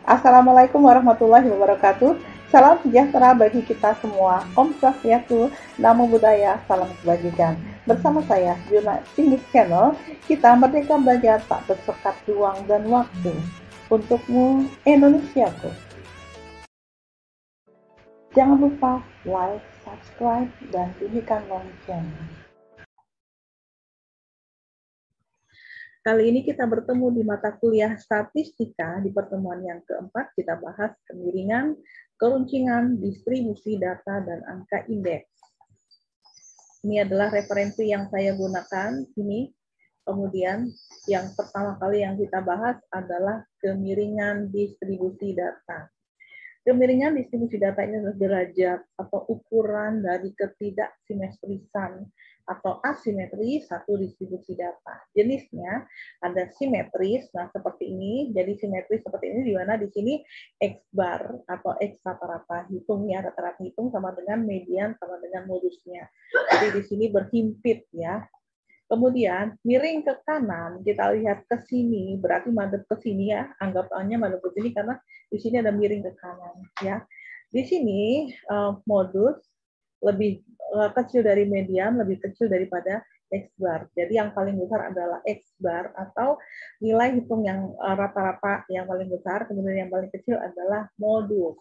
Assalamualaikum warahmatullahi wabarakatuh. Salam sejahtera bagi kita semua. Om Swastiastu, Namo Buddhaya, salam kebajikan. Bersama saya, Juna Singis Channel, kita merdeka belajar tak bersekat ruang dan waktu. Untukmu, Indonesiaku. Jangan lupa like, subscribe, dan bunyikan lonceng. Kali ini kita bertemu di mata kuliah statistika. Di pertemuan yang keempat kita bahas kemiringan, keruncingan, distribusi data, dan angka indeks. Ini adalah referensi yang saya gunakan. Kemudian yang pertama kali yang kita bahas adalah kemiringan distribusi data. Kemiringan distribusi data ini adalah derajat atau ukuran dari ketidaksimetrisan atau asimetri satu distribusi data. Jenisnya ada simetris, nah seperti ini. Jadi simetris seperti ini di mana di sini X bar atau X rata-rata hitung ya, rata-rata hitung sama dengan median sama dengan modusnya. Jadi di sini berhimpit ya. Kemudian miring ke kanan, kita lihat ke sini, berarti madep ke sini ya, anggapannya madep ke sini karena di sini ada miring ke kanan ya. Di sini modus lebih kecil dari median, lebih kecil daripada X bar. Jadi yang paling besar adalah X bar atau nilai hitung yang rata-rata yang paling besar, kemudian yang paling kecil adalah modus.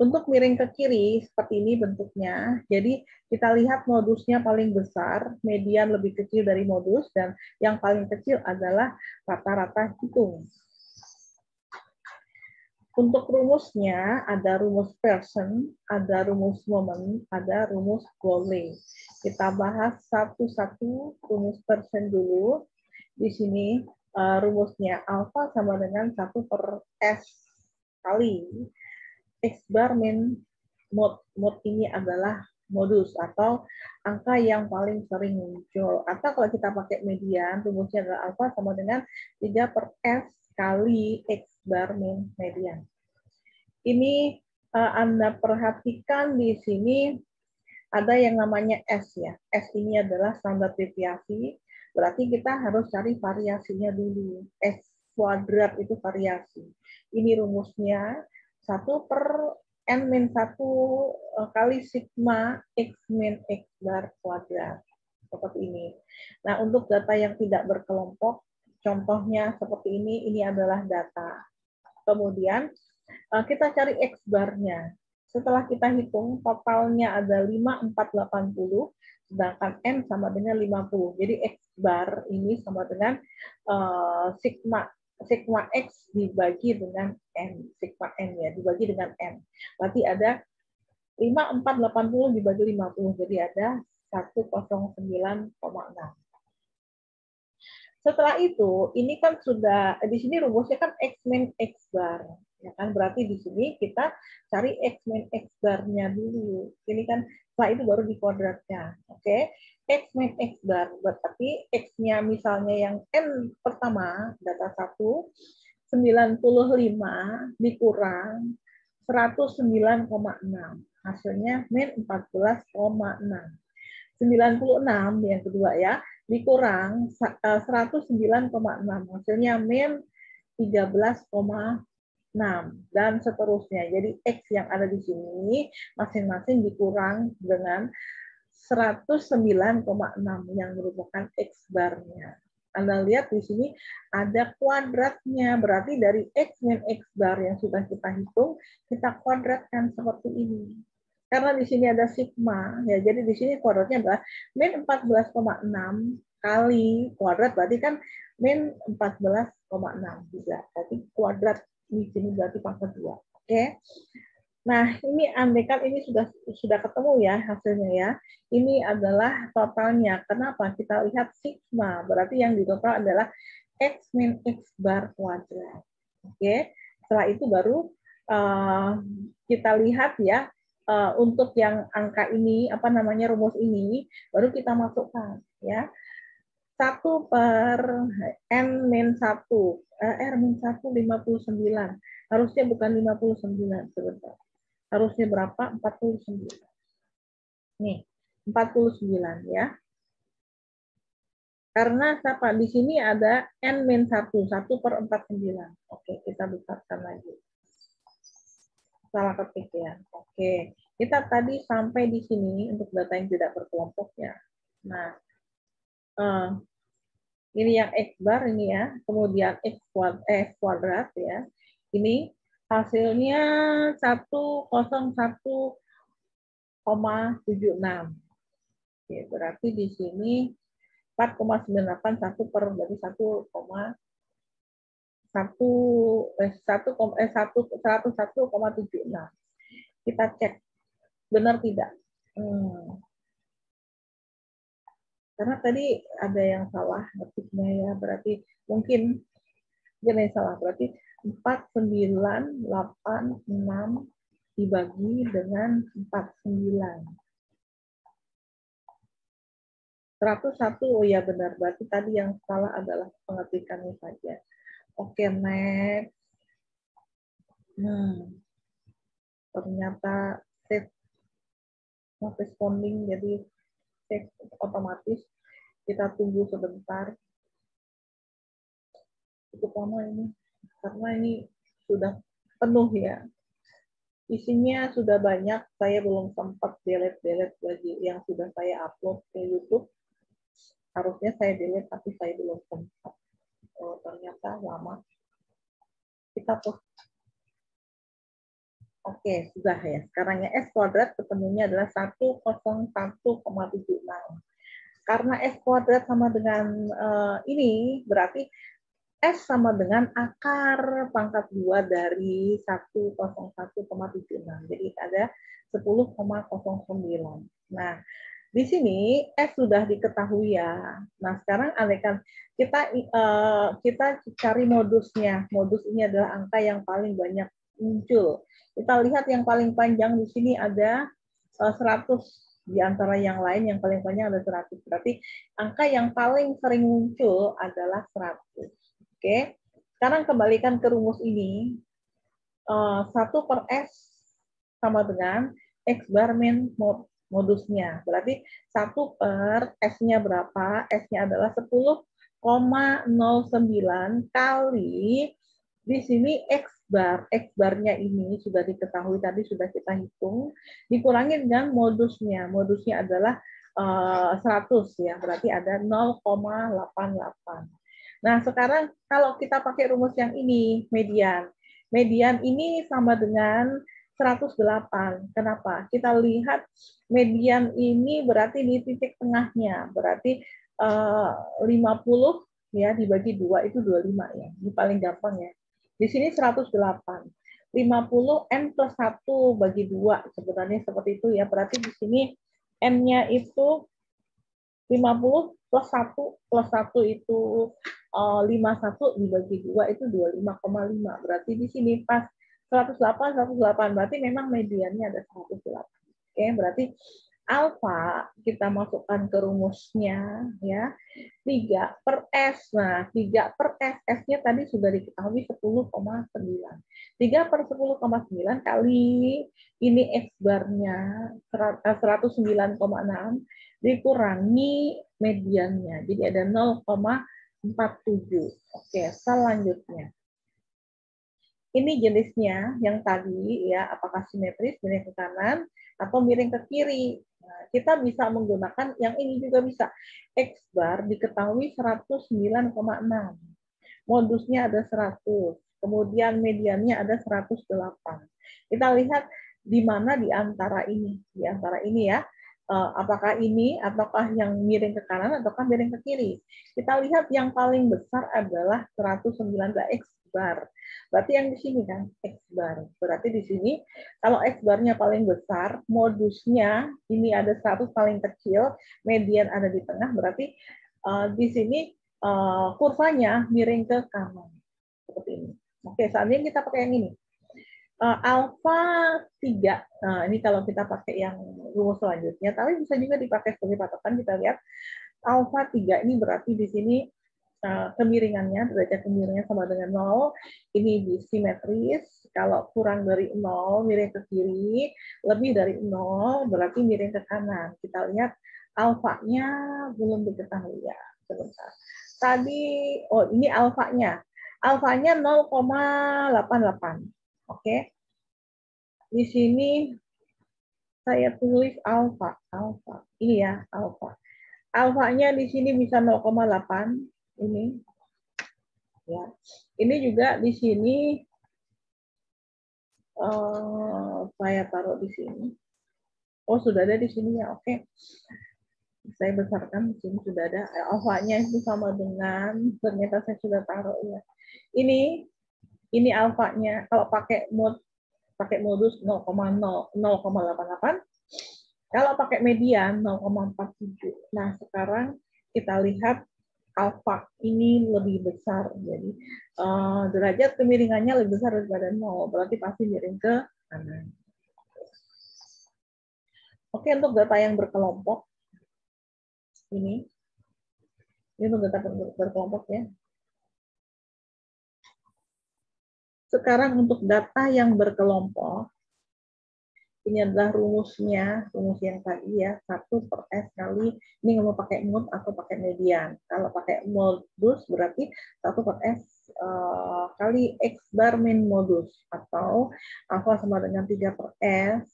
Untuk miring ke kiri, seperti ini bentuknya. Jadi kita lihat modusnya paling besar, median lebih kecil dari modus, dan yang paling kecil adalah rata-rata hitung. Untuk rumusnya, ada rumus Pearson, ada rumus Moment, ada rumus Golay. Kita bahas satu-satu rumus Pearson dulu. Di sini rumusnya alfa sama dengan 1/S kali X bar min mod ini adalah modus atau angka yang paling sering muncul. Atau kalau kita pakai median, rumusnya adalah alfa sama dengan 3/S kali X bar min median. Ini Anda perhatikan di sini ada yang namanya S ya. S ini adalah standar deviasi, berarti kita harus cari variasinya dulu. S kuadrat itu variasi. Ini rumusnya 1/n-1 kali sigma X min X bar kuadrat. Seperti ini. Nah, untuk data yang tidak berkelompok, contohnya seperti ini adalah data. Kemudian, kita cari X bar-nya. Setelah kita hitung, totalnya ada 5,480, sedangkan N sama dengan 50. Jadi X bar ini sama dengan sigma X dibagi dengan N, sigma N ya, dibagi dengan N. Berarti ada 5,480 dibagi 50, jadi ada 109,6. Setelah itu, ini kan sudah, di sini rumusnya kan X min X bar. Ya kan, berarti di sini kita cari X min X bar-nya dulu. Ini kan, setelah itu baru di kuadratnya. Oke, X min X bar, berarti X-nya misalnya yang N pertama, data 1, 95 dikurang 109,6. Hasilnya min 14,6. 96 yang kedua ya, dikurang 109,6, hasilnya min 13,6 dan seterusnya. Jadi X yang ada di sini masing-masing dikurang dengan 109,6 yang merupakan X bar-nya. Anda lihat di sini ada kuadratnya, berarti dari X min X bar yang sudah kita hitung, kita kuadratkan seperti ini. Karena di sini ada sigma, ya jadi di sini kuadratnya adalah min 14,6 kali kuadrat, berarti kan min 14,6 juga. Berarti kuadrat di sini berarti pangkat 2. Oke. Nah, ini andaikan ini sudah ketemu ya hasilnya ya. Ini adalah totalnya. Kenapa? Kita lihat sigma, berarti yang di total adalah X min X bar kuadrat. Oke. Setelah itu baru kita lihat ya, untuk yang angka ini, apa namanya rumus ini, baru kita masukkan ya. 1/n-1, R-1 59. Harusnya bukan 59, sebentar. Harusnya berapa? 49. Nih, 49 ya. Karena siapa? Di sini ada N-1, 1/49. Oke, kita besarkan lagi. Salah ketik ya. Oke, kita tadi sampai di sini untuk data yang tidak berkelompok ya. Nah, ini yang X bar ini ya, kemudian X kuadrat ya. Ini hasilnya 101,76. Oke, berarti di sini 4,981 per berarti 101,76. Kita cek benar tidak? Karena tadi ada yang salah ngetiknya ya, berarti mungkin yang salah, berarti 4986 dibagi dengan 49. 101, oh ya benar, berarti tadi yang salah adalah pengetikannya saja. Oke, next. Ternyata save not responding, jadi save otomatis. Kita tunggu sebentar. Cukup lama ini, karena ini sudah penuh ya. Isinya sudah banyak, saya belum sempat delete lagi yang sudah saya upload ke YouTube. Harusnya saya delete, tapi saya belum sempat. Oh, ternyata lama. Kita post. Oke, sudah ya. Sekarang ya S kuadrat ketemunya adalah 101,76. Karena S kuadrat sama dengan ini, berarti S sama dengan akar pangkat 2 dari 101,76. Jadi ada 10,09. Nah, di sini S sudah diketahui ya. Nah, sekarang andaikan kita cari modusnya. Modus ini adalah angka yang paling banyak muncul. Kita lihat yang paling panjang di sini ada 100. Di antara yang lain yang paling panjang ada 100. Berarti angka yang paling sering muncul adalah 100. Oke, sekarang kembalikan ke rumus ini. 1 per S sama dengan X bar min modusnya. Berarti 1 per S-nya berapa? S-nya adalah 10,09 kali di sini X bar. X bar-nya ini sudah diketahui tadi, sudah kita hitung. Dikurangi dengan modusnya. Modusnya adalah 100 ya, berarti ada 0,88. Nah, sekarang kalau kita pakai rumus yang ini, median. Median ini sama dengan 108. Kenapa? Kita lihat median ini berarti di titik tengahnya. Berarti 50 ya dibagi 2 itu 25 ya. Ini paling gampang ya. Di sini 108. 50 N plus 1 bagi 2. Sebenarnya seperti itu ya. Berarti di sini N-nya itu 50 plus 1 itu 51 dibagi 2 itu 25,5. Berarti di sini pas 108 berarti memang mediannya ada 108. Oke, berarti alfa kita masukkan ke rumusnya ya. 3 per S. Nah, 3 per S, S-nya tadi sudah diketahui 10,9. 3 per 10,9 kali ini X bar-nya 109,6 dikurangi mediannya. Jadi ada 0,47. Oke, selanjutnya. Ini jenisnya yang tadi ya, apakah simetris, miring ke kanan, atau miring ke kiri. Nah, kita bisa menggunakan yang ini juga bisa. X bar diketahui 109,6. Modusnya ada 100. Kemudian mediannya ada 108. Kita lihat di mana di antara ini. Di antara ini ya. Apakah ini, ataukah yang miring ke kanan, ataukah miring ke kiri. Kita lihat yang paling besar adalah 109 X bar. Berarti yang di sini kan X bar. Berarti di sini kalau X barnya paling besar, modusnya ini ada 100 paling kecil, median ada di tengah, berarti di sini kurvanya miring ke kanan. Seperti ini. Oke, seandainya kita pakai yang ini. Alfa 3. Nah, ini kalau kita pakai yang rumus selanjutnya, tapi bisa juga dipakai sebagai patokan. Kita lihat alfa 3 ini berarti di sini kemiringannya, derajat kemiringannya sama dengan 0. Ini simetris. Kalau kurang dari 0, miring ke kiri. Lebih dari 0, berarti miring ke kanan. Kita lihat alfanya belum diketahui ya. sebentar. Tadi, oh ini alfanya. Alfanya 0,88. Oke. Di sini saya tulis alfa. Ini ya, alfa. Alfanya di sini bisa 0,8. Ini. Ya. Ini juga di sini saya taruh di sini. Oh, sudah ada di sini ya. Oke. Saya besarkan di sini sudah ada. Alfanya itu sama dengan, ternyata saya sudah taruh ya. Ini alfanya. Kalau pakai modus 0,88. Kalau pakai median 0,47. Nah, sekarang kita lihat alfa ini lebih besar. Jadi derajat kemiringannya lebih besar daripada 0. Berarti pasti miring ke kanan. Oke, untuk data yang berkelompok. Ini untuk data berkelompok ya. Sekarang untuk data yang berkelompok, ini adalah rumusnya, rumus yang tadi ya, 1/S kali, ini mau pakai mod atau pakai median. Kalau pakai modus berarti 1/S kali X bar min modus, atau alfa sama dengan 3/S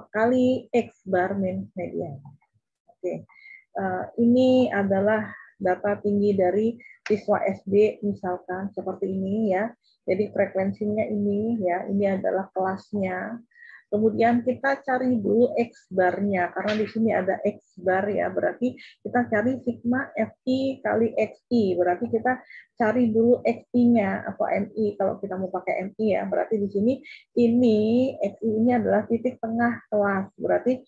kali X bar min median. Oke, ini adalah data tinggi dari siswa SD misalkan seperti ini ya. Jadi frekuensinya ini ya, ini adalah kelasnya. Kemudian kita cari dulu X bar-nya, karena di sini ada X bar ya, berarti kita cari sigma FI kali XI, berarti kita cari dulu XI-nya atau MI, kalau kita mau pakai MI ya, berarti di sini ini XI ini adalah titik tengah kelas, berarti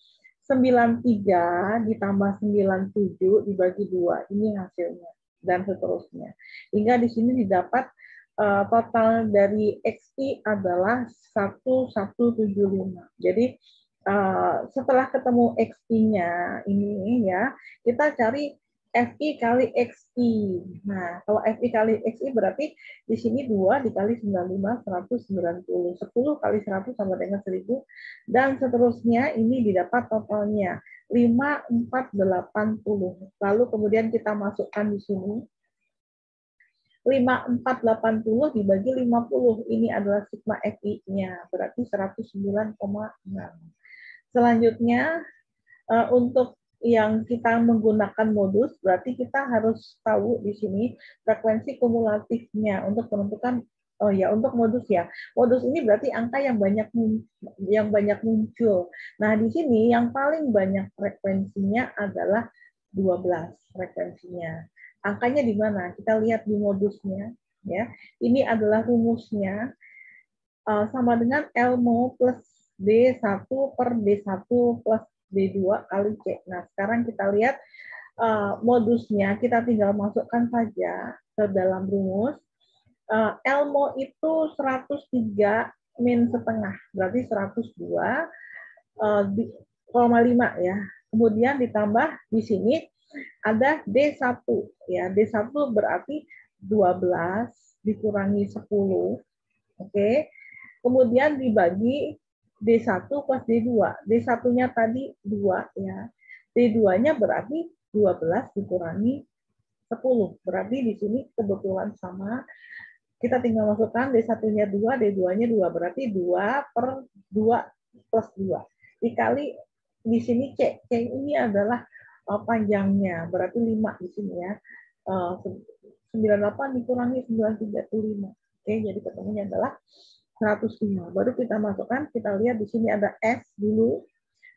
93 ditambah 97 dibagi 2, ini hasilnya, dan seterusnya. Hingga di sini didapat total dari XI adalah 1175. Jadi setelah ketemu XI-nya ini ya, kita cari FI kali XI. Nah, kalau FI kali XI berarti di sini 2 dikali 95, 190. 10 kali 100 sama dengan 1000. Dan seterusnya ini didapat totalnya 5480. Lalu kemudian kita masukkan di sini 5480 dibagi 50. Ini adalah sigma FI-nya, berarti 109,6. Selanjutnya, untuk yang kita menggunakan modus, berarti kita harus tahu di sini frekuensi kumulatifnya untuk menentukan, oh ya, untuk modus ya. Modus ini berarti angka yang banyak muncul. Nah, di sini yang paling banyak frekuensinya adalah 12 frekuensinya. Angkanya di mana? Kita lihat di modusnya. Ya, ini adalah rumusnya sama dengan Elmo plus D1 per D1 plus D2 kali C. Nah, sekarang kita lihat modusnya, kita tinggal masukkan saja ke dalam rumus. Elmo itu 103 min setengah, berarti 102,5 ya. Kemudian ditambah di sini ada D1 ya. D1 berarti 12 dikurangi 10. Oke. Kemudian dibagi D1 plus D2. D1-nya tadi 2 ya. D2-nya berarti 12 dikurangi 10. Berarti di sini kebetulan sama. Kita tinggal masukkan D1-nya 2, D2-nya 2. Berarti 2 per 2 plus 2. Dikali di sini C. C ini adalah panjangnya, berarti 5 di sini ya. 98 dikurangi 935. Oke, jadi ketemunya adalah 105. Baru kita masukkan, kita lihat di sini ada S dulu.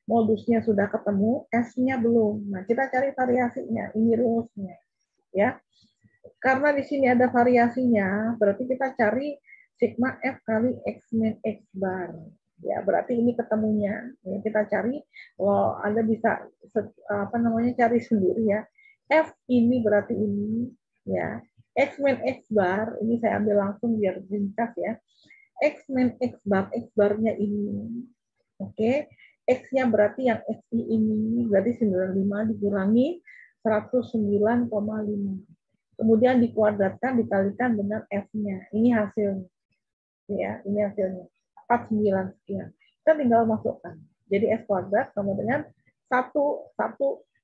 Modusnya sudah ketemu, S-nya belum. Nah, kita cari variasinya. Ini rumusnya. Ya. Karena di sini ada variasinya, berarti kita cari sigma F kali X min X bar. Ya, berarti ini ketemunya. Ya, kita cari, Anda bisa cari sendiri ya. F ini berarti ini ya. X min X bar, ini saya ambil langsung biar ringkas ya. X min X bar-nya ini. Oke. X-nya berarti yang XI ini, berarti 95 dikurangi 109,5. Kemudian dikuadratkan, dikalikan dengan F-nya. Ini hasilnya. Ya, ini hasilnya. 49 sekian. Kita tinggal masukkan. Jadi S kuadrat sama dengan 1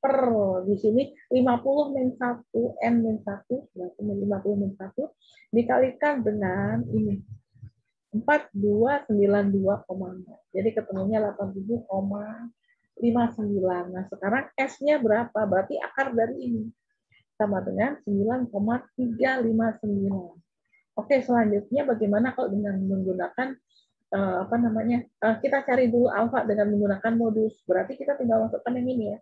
per, di sini 50 min 1, N min 1, berarti 50 min 1, dikalikan dengan ini, 4292,0. Jadi ketemunya 87,59. Nah, sekarang S-nya berapa? Berarti akar dari ini. Sama dengan 9,359. Oke, selanjutnya bagaimana kalau dengan menggunakan kita cari dulu alfa dengan menggunakan modus. Berarti kita tinggal masukkan yang ini ya.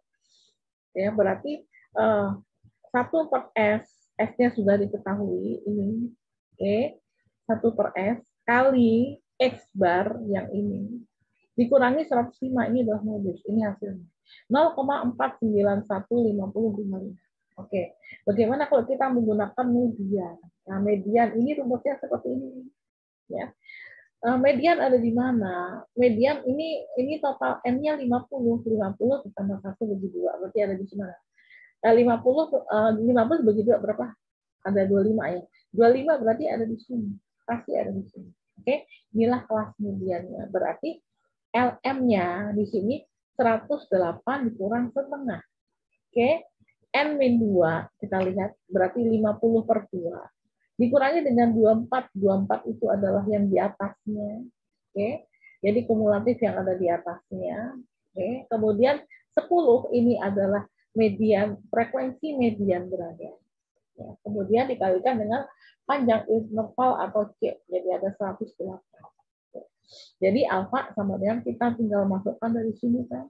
Ya, berarti 1 per S, S-nya sudah diketahui ini. Oke, 1 per S kali X bar yang ini dikurangi 105, ini adalah modus, ini hasilnya 0,4915055. Oke, bagaimana kalau kita menggunakan median? Nah, median ini rumusnya seperti ini ya. Median ada di mana? Median ini total N-nya 50 ditambah 1 bagi 2, berarti ada di mana? 50 bagi 2 berapa? Ada 25 ya. 25 berarti ada di sini. Pasti ada di sini. Oke, inilah kelas mediannya. Berarti LM-nya di sini 108 dikurang setengah. Oke, N-2 kita lihat berarti 50 per 2. Dikurangi dengan 24. 24 itu adalah yang di atasnya. Oke, jadi kumulatif yang ada di atasnya. Oke, kemudian 10 ini adalah median, frekuensi median berada. Ya, kemudian dikalikan dengan panjang interval atau C, jadi ada 108. Jadi alfa sama dengan kita tinggal masukkan dari sini kan.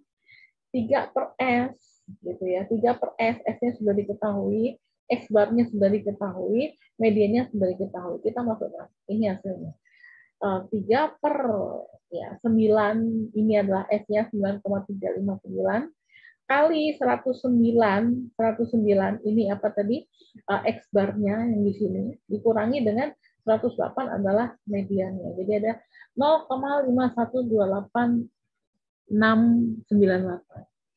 3 per S, gitu ya. 3 per S, S-nya sudah diketahui, X bar-nya sudah diketahui, mediannya sudah diketahui. Kita masukkan, ini hasilnya. 3 per ya 9, ini adalah S-nya 9,359 kali 109 ini apa tadi? X bar-nya yang di sini dikurangi dengan 108 adalah mediannya. Jadi ada 0,5128698.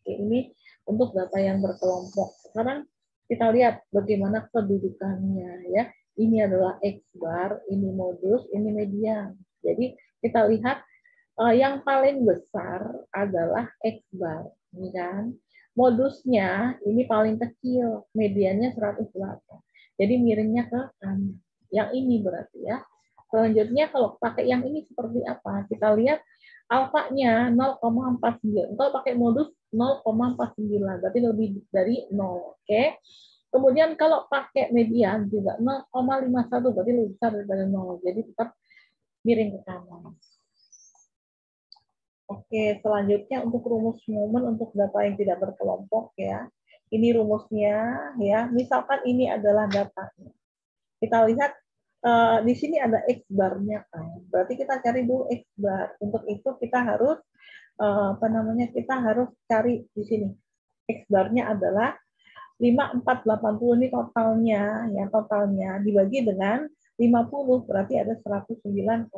Oke, ini untuk data yang berkelompok. Sekarang kita lihat bagaimana kedudukannya ya. Ini adalah X bar, ini modus, ini median. Jadi kita lihat yang paling besar adalah X bar, ini kan. Modusnya ini paling kecil, mediannya 108. Jadi miringnya ke kanan. Yang ini berarti ya. Selanjutnya kalau pakai yang ini seperti apa? Kita lihat alfanya 0,49. Kalau pakai modus 0,49, berarti lebih dari 0. Oke. Kemudian kalau pakai median juga 0,51, berarti lebih besar daripada 0. Jadi tetap miring ke kanan. Oke, selanjutnya untuk rumus momen untuk data yang tidak berkelompok ya. Ini rumusnya ya. Misalkan ini adalah datanya. Kita lihat di sini ada X bar-nya kan. Berarti kita cari dulu X bar. Untuk itu kita harus kita harus cari di sini. X bar-nya adalah 5480 ini totalnya ya, totalnya dibagi dengan 50 berarti ada 109,6.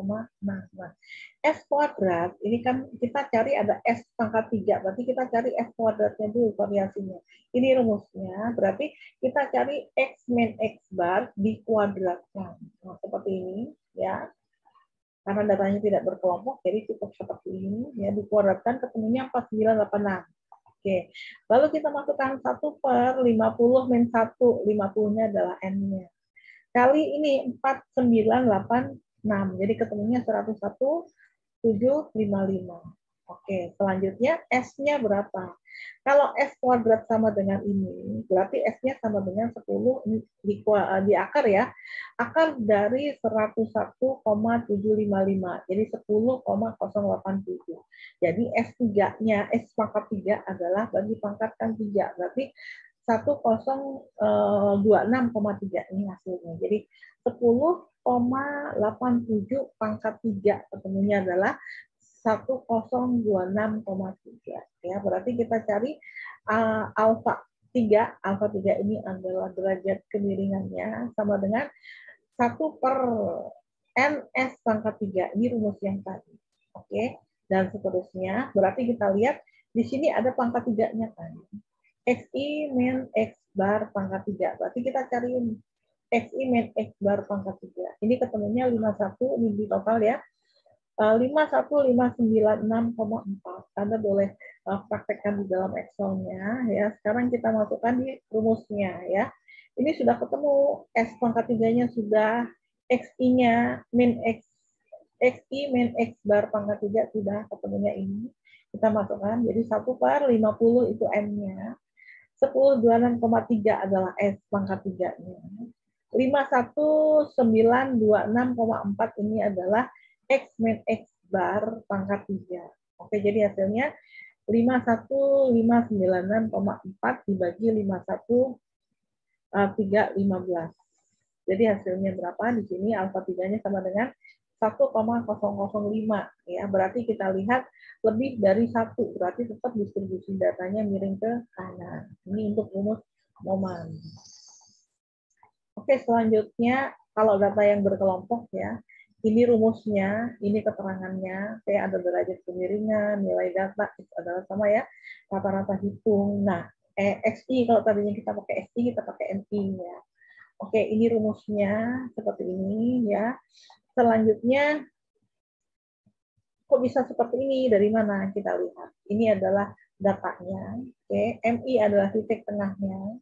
S kuadrat ini kan kita cari ada S pangkat 3, berarti kita cari S kuadratnya dulu variasinya. Ini rumusnya, berarti kita cari X min X bar dikuadratkan. Nah, seperti ini ya. Karena datanya tidak berkelompok, jadi cukup seperti ini ya, dikuadratkan ketemunya 4986. Oke, lalu kita masukkan 1 per 50 min 1, 50-nya adalah N-nya. Kali ini 4986, jadi ketemunya 101,755. Oke, selanjutnya S-nya berapa? Kalau S kuadrat sama dengan ini, berarti S-nya sama dengan 10 di akar ya. Akar dari 101,755, jadi 10,087. Jadi S3-nya, S pangkat 3 adalah bagi pangkatkan 3, berarti 1026,3 ini hasilnya. Jadi 10,87 pangkat 3 ketemunya adalah 1026,3 ya. Berarti kita cari alfa 3. Alfa 3 ini adalah derajat kemiringannya sama dengan 1 per NS pangkat 3. Ini rumus yang tadi. Oke. Dan seterusnya, berarti kita lihat di sini ada pangkat 3-nya kan. XI min X bar pangkat 3. Berarti kita cari ini. XI min X bar pangkat 3. Ini ketemunya 51, ini di total ya. 51596,4. Anda boleh praktekkan di dalam Excel-nya ya. Sekarang kita masukkan di rumusnya ya. Ini sudah ketemu S pangkat 3-nya sudah, XI-nya min X, XI min X bar pangkat 3 sudah ketemunya ini. Kita masukkan, jadi 1/50 itu M-nya. 1026,3 adalah S pangkat 3-nya. 51926,4 ini adalah X min X bar pangkat 3. Oke, jadi hasilnya 51596,4 dibagi 51315. Jadi hasilnya berapa? Di sini alfa 3-nya sama dengan 1,005 ya. Berarti kita lihat lebih dari 1, berarti tetap distribusi datanya miring ke kanan. Ini untuk rumus Moman. Oke, selanjutnya kalau data yang berkelompok ya, ini rumusnya, ini keterangannya, kayak ada derajat kemiringan, nilai data itu adalah sama ya, rata-rata hitung. Nah, XI kalau tadinya kita pakai XI, kita pakai MI ya. Oke, ini rumusnya seperti ini ya. Selanjutnya, kok bisa seperti ini? Dari mana kita lihat? Ini adalah datanya. Oke, MI adalah titik tengahnya.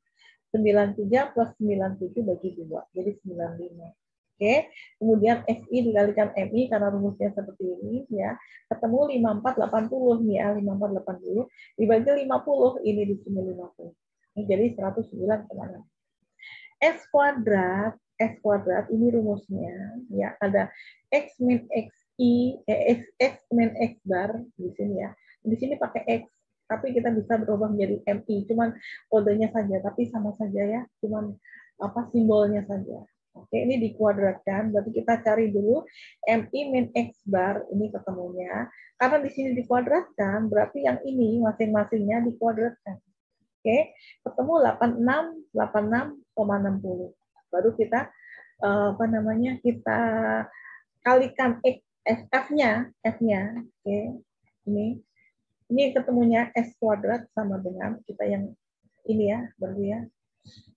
93 plus 97 bagi 2, jadi 95. Oke, kemudian FI dikalikan MI karena rumusnya seperti ini ya. Ketemu 5480 nih ya, 5480 dibagi 50, ini di sini 50. Ini jadi 109,6. S kuadrat ini rumusnya ya, ada X min XI X min X bar di sini ya. Di sini pakai X, tapi kita bisa berubah menjadi MI, cuman kodenya saja, tapi sama saja ya, cuman apa simbolnya saja. Oke, ini dikuadratkan, berarti kita cari dulu MI min X bar, ini ketemunya. Karena di sini dikuadratkan, berarti yang ini masing-masingnya dikuadratkan. Oke, ketemu 86,60. Baru kita apa namanya? Kita kalikan F-nya, oke. Ini ketemunya S kuadrat sama dengan kita yang ini ya, berarti ya.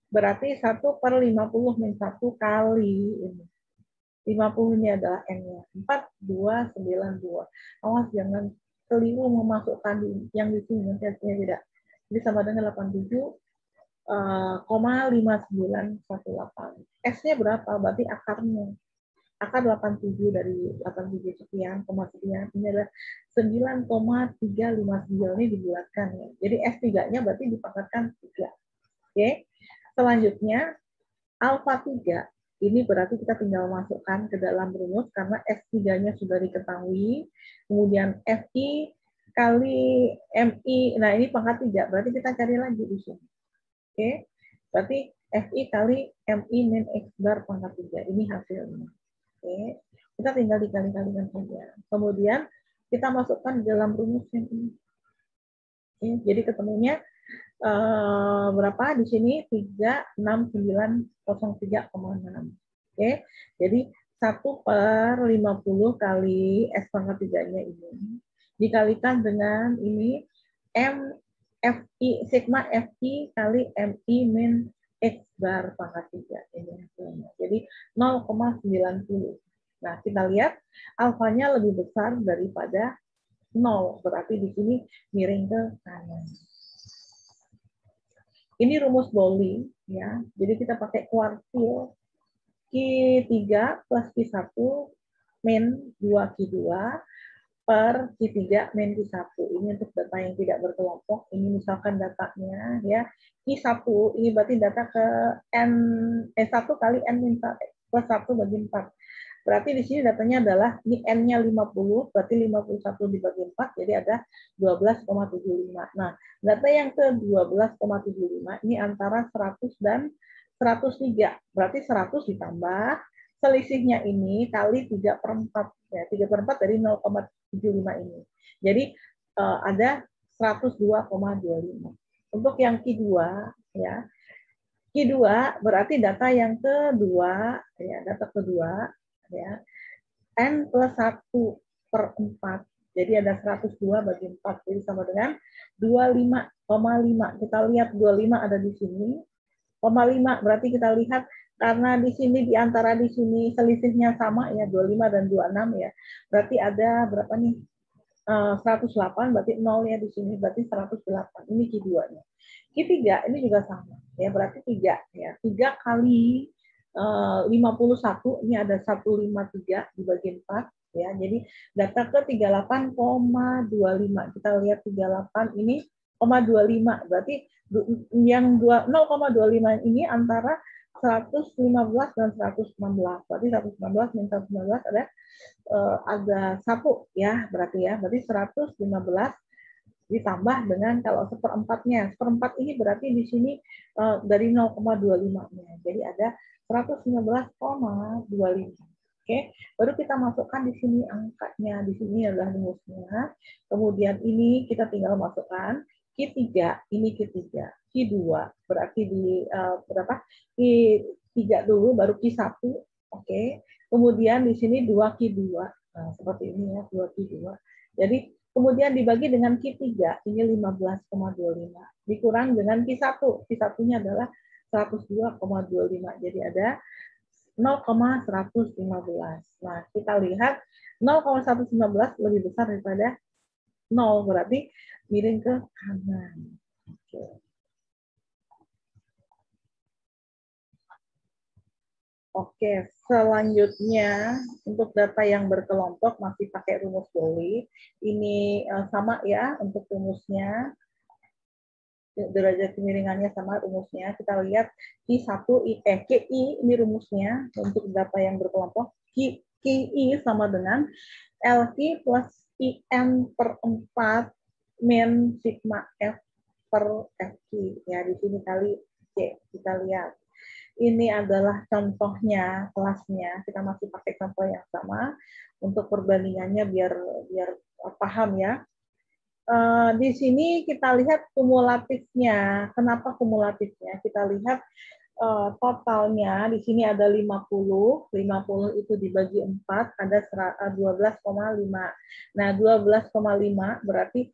Berarti 1/50 min 1 kali ini. 50 ini adalah N-nya. 4292. Awas jangan keliru memasukkan yang di sini, nanti hasilnya tidak. Jadi sama dengan 87,5918. S-nya berapa? Berarti akarnya. Akar 87 dari 87 sekian, sekian. Ini adalah 9,359 ini dibulatkan ya. Jadi S3-nya berarti dipangkatkan 3. Oke. Selanjutnya alfa 3 ini berarti kita tinggal masukkan ke dalam rumus karena S3-nya sudah diketahui. Kemudian FI kali MI, nah ini pangkat 3, berarti kita cari lagi di sini. Oke, berarti FI kali MI min X bar pangkat 3, ini hasilnya. Oke, kita tinggal dikali-kalikan saja. Kemudian kita masukkan dalam rumus yang ini. Oke, jadi ketemunya berapa di sini? 36903,6. Oke, jadi 1/50 kali S pangkat 3-nya ini dikalikan dengan ini FI sigma FI kali MI min X bar pangkat 3 ini hasilnya. Jadi 0,90. Nah, kita lihat alfanya lebih besar daripada 0, berarti di sini miring ke kanan. Ini rumus Bowling ya. Jadi kita pakai kuartil Q3 plus Q1 min 2Q2 per Q3 min Q1. Ini untuk data yang tidak berkelompok. Ini misalkan datanya ya. Q1 ini berarti data ke N1 kali N min 1 plus 1 bagi 4. Berarti di sini datanya adalah ini N-nya 50, berarti 51 dibagi 4, jadi ada 12,75. Nah, data yang ke 12,75 ini antara 100 dan 103. Berarti 100 ditambah selisihnya ini kali 3/4. Ya, 3/4 dari 0,75 ini. Jadi ada 102,25. Untuk yang Q2 ya. Q2 berarti data yang kedua ya, data kedua ya. N plus 1/4. Jadi ada 102 bagi 4. Jadi sama dengan 25,5. Kita lihat 25 ada di sini. 0,5 berarti kita lihat karena di sini di antara di sini selisihnya sama ya 25 dan 26 ya. Berarti ada berapa nih? 108 berarti nolnya di sini berarti 108. Ini Q2-nya. Q3 ini juga sama ya, berarti 3 ya. 3 kali 51 ini ada 153 dibagi 4 ya. Jadi data ke 38,25. Kita lihat 38 ini 0,25 berarti yang 0,25 ini antara 115 dan 116. Berarti 116 minus 116 ada 1 ya, berarti 115 ditambah dengan kalau seperempatnya. Seperempat ini berarti di sini dari 0,25-nya. Jadi ada 115,25. Oke, baru kita masukkan di sini angkanya. Di sini adalah rumusnya. Kemudian ini kita tinggal masukkan Q3, ini Q3. Q2 berarti di berapa? Q3 dulu baru Q1. Oke. Kemudian di sini 2Q2. Nah, seperti ini ya, 2Q2. Jadi kemudian dibagi dengan Q3, ini 15,25. Dikurang dengan Q1. Q1-nya adalah 102,25. Jadi ada 0,115. Nah, kita lihat 0,115 lebih besar daripada 0, berarti miring ke kanan. Oke. Oke, selanjutnya untuk data yang berkelompok masih pakai rumus Bowley. Ini sama ya untuk rumusnya. Derajat kemiringannya sama rumusnya. Kita lihat KI ini rumusnya untuk data yang berkelompok. KI sama dengan LQ plus IN per 4 min sigma F per FQ. Ya, di sini kali C. Kita lihat. Ini adalah contohnya kelasnya. Kita masih pakai contoh yang sama untuk perbandingannya biar paham ya. Di sini kita lihat kumulatifnya. Kenapa kumulatifnya? Kita lihat totalnya di sini ada 50. 50 itu dibagi 4 ada 12,5. Nah, 12,5 berarti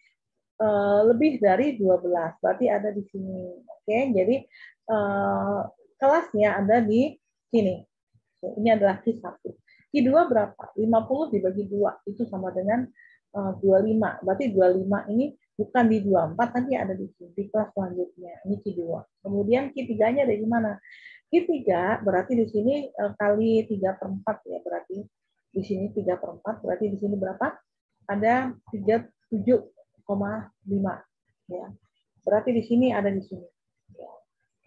lebih dari 12. Berarti ada di sini. Oke, jadi kelasnya ada di sini. Ini adalah Q1. Q2 berapa? 50 dibagi 2 itu sama dengan 25. Berarti 25 ini bukan di 24, tapi ada di kelas selanjutnya. Ini Q2. Kemudian Q3-nya dari mana? Q3 berarti di sini kali 3/4 ya, berarti di sini 3/4, berarti di sini berapa? Ada 37,5 ya. Berarti di sini ada di sini.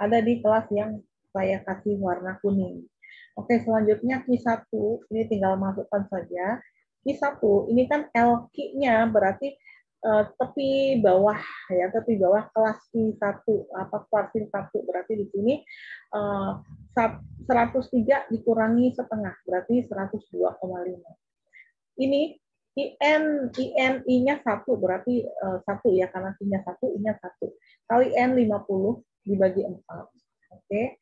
Ada di kelas yang saya kasih warna kuning. Oke, selanjutnya Q1 ini tinggal masukkan saja. Q1 ini kan LQ-nya berarti tepi bawah ya, tepi bawah kelas Q1 apa kuartil 1 berarti di sini 103 dikurangi setengah berarti 102,5. Ini I-nya 1 berarti 1 ya, karena I-nya 1, I-nya 1. Kali N 50 dibagi 4. Oke.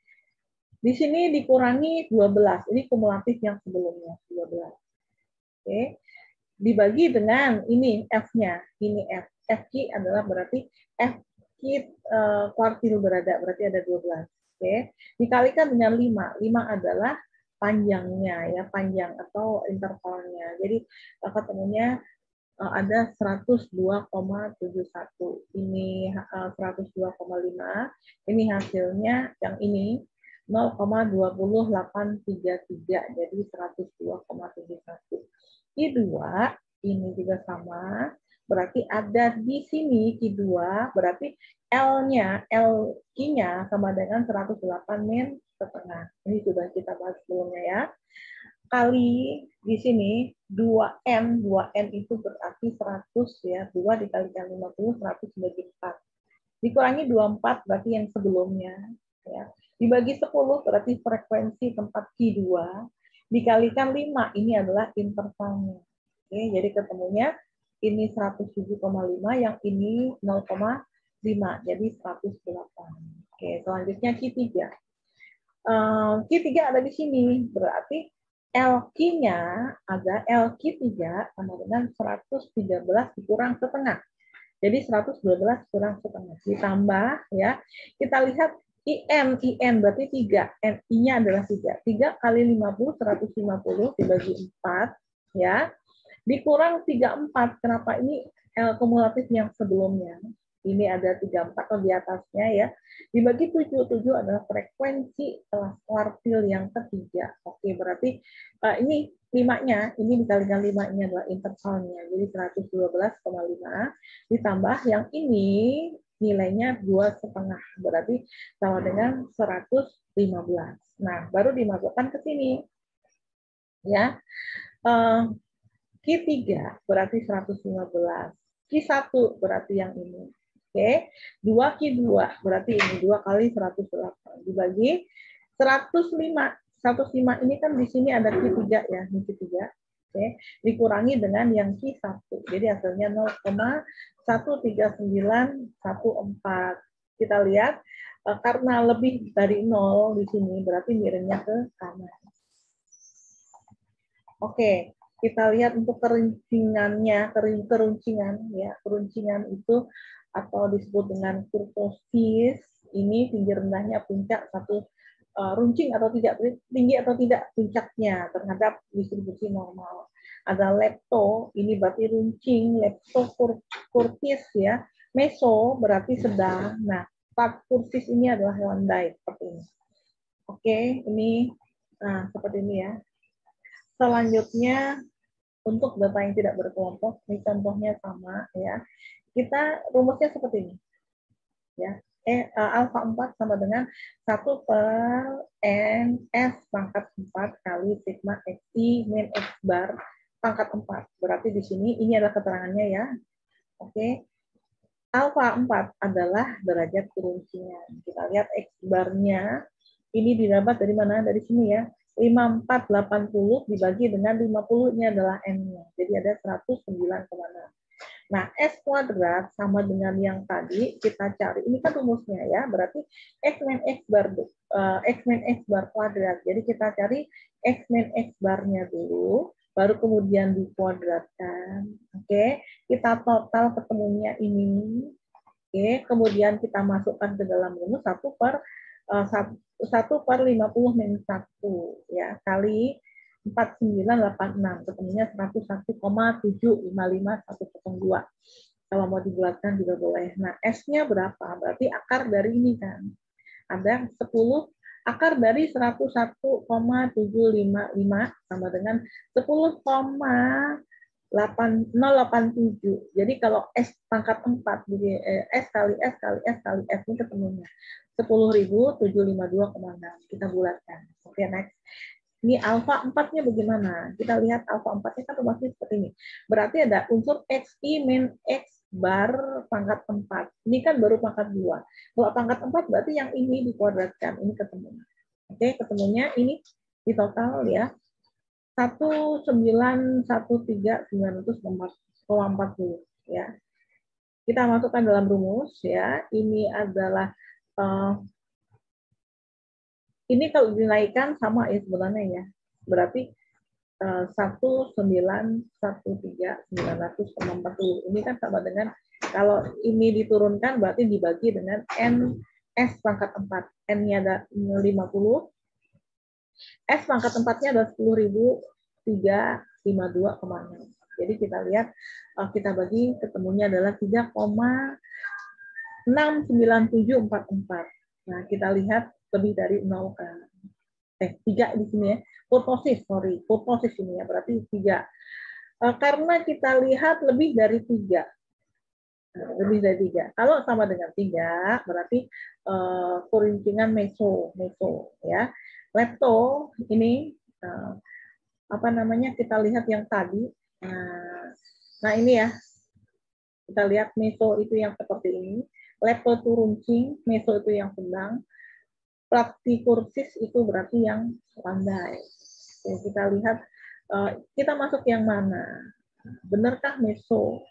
Di sini dikurangi 12. Ini kumulatif yang sebelumnya, 12. Oke. Dibagi dengan ini F-nya. Ini F. FQ adalah berarti FQ kuartil berada, berarti ada 12. Oke. Dikalikan dengan 5. 5 adalah panjangnya ya, panjang atau intervalnya. Jadi ketemunya ada 102,71. Ini 102,5. Ini hasilnya yang ini 0,2833, jadi 102,71. Q2 ini juga sama, berarti ada di sini Q2, berarti L-nya, L-Q-nya sama dengan 108 min setengah. Ini sudah kita bahas sebelumnya ya. Kali di sini 2N, 2N itu berarti 100 ya, 2 dikalikan 50, 100 bagi 4. Dikurangi 24 berarti yang sebelumnya ya. Dibagi 10 berarti frekuensi tempat Q2, dikalikan 5 ini adalah intervalnya. Oke, jadi ketemunya ini 107,5, yang ini 0,5, jadi 108. Oke, selanjutnya Q3. Q3 ada di sini, berarti LQ-nya ada LQ3 sama dengan 113 dikurang setengah. Jadi 112 kurang setengah. Ditambah ya, kita lihat IN berarti 3. I-nya adalah 3. 3 kali 50, 150 dibagi 4 ya. Dikurang 34, kenapa ini kumulatif yang sebelumnya? Ini ada 34 atau di atasnya ya. Dibagi 7, 7 adalah frekuensi kelas kuartil yang ketiga. Oke, berarti ini 5-nya, ini dikalikan 5, ini adalah intervalnya. Jadi 112,5 ditambah yang ini nilainya 2,5, berarti sama dengan 115. Nah, baru dimasukkan ke sini. Ya. Q3 berarti 115. Q1 berarti yang ini. Oke. 2Q2 berarti ini 2 kali 108 dibagi 105. 105 ini kan di sini ada Q3 ya, ini Q3. Oke. Dikurangi dengan yang Q1. Jadi hasilnya 0,13914. Kita lihat karena lebih dari 0 di sini berarti miringnya ke kanan. Oke, kita lihat untuk keruncingannya, keruncingan ya, keruncingan itu atau disebut dengan kurtosis. Ini tinggi rendahnya puncak satu runcing atau tidak, tinggi atau tidak puncaknya terhadap distribusi normal. Ada lepto, ini berarti runcing, lepto kurtis ya, meso berarti sedang. Nah, kurtis ini adalah landai seperti ini. Oke, ini nah seperti ini ya. Selanjutnya untuk data yang tidak berkelompok, ini contohnya sama ya. Kita rumusnya seperti ini. Ya. Alfa 4 sama dengan 1 per N S pangkat 4 kali sigma XI min X bar pangkat 4. Berarti di sini ini adalah keterangannya ya. Oke. Alfa 4 adalah derajat keruncingan. Kita lihat X barnya ini didapat dari mana? Dari sini ya. 5480 dibagi dengan 50 ini adalah N-nya. Jadi ada 109,6. Nah, S kuadrat sama dengan yang tadi kita cari. Ini kan rumusnya ya, berarti X min X bar kuadrat. Jadi kita cari X min X barnya dulu, baru kemudian dikuadratkan. Oke, kita total ketemunya ini. Oke, kemudian kita masukkan ke dalam rumus 1 per 50 min 1 ya kali 4986 ketemunya 101,755102. Kalau mau dibulatkan juga boleh. Nah, S-nya berapa? Berarti akar dari ini kan. Ada 10 akar dari 101,755 sama dengan 10,087. Jadi kalau S pangkat 4 jadi S kali S kali S kali S ini ketemunya 10.752,6. Kita bulatkan. Oke, next. Ini alfa 4-nya bagaimana? Kita lihat alfa 4-nya kan rumusnya seperti ini. Berarti ada unsur XI min X bar pangkat 4. Ini kan baru pangkat 2. Kalau pangkat 4 berarti yang ini dikuadratkan. Ini ketemunya. Oke, ketemunya ini di total ya. 1913940 ya. Kita masukkan dalam rumus ya. Ini adalah ini kalau dinaikkan sama ya sebenarnya ya. Berarti 1913940. Ini kan sama dengan kalau ini diturunkan berarti dibagi dengan N S pangkat 4. N-nya ada 50. S pangkat 4-nya ada 10.352,6. Jadi kita lihat kita bagi ketemunya adalah 3,69744. Nah, kita lihat lebih dari 0 kan. 3 di sini ya. Kurtosis ini ya, berarti 3. Karena kita lihat lebih dari 3. Lebih dari 3. Kalau sama dengan 3, berarti keruncingan meso ya. Lepto ini apa namanya? Kita lihat yang tadi. Nah, ini ya. Kita lihat meso itu yang seperti ini. Lepto itu runcing, meso itu yang sedang. Praktikursis itu berarti yang landai. Oke, kita lihat, kita masuk yang mana? Benarkah meso?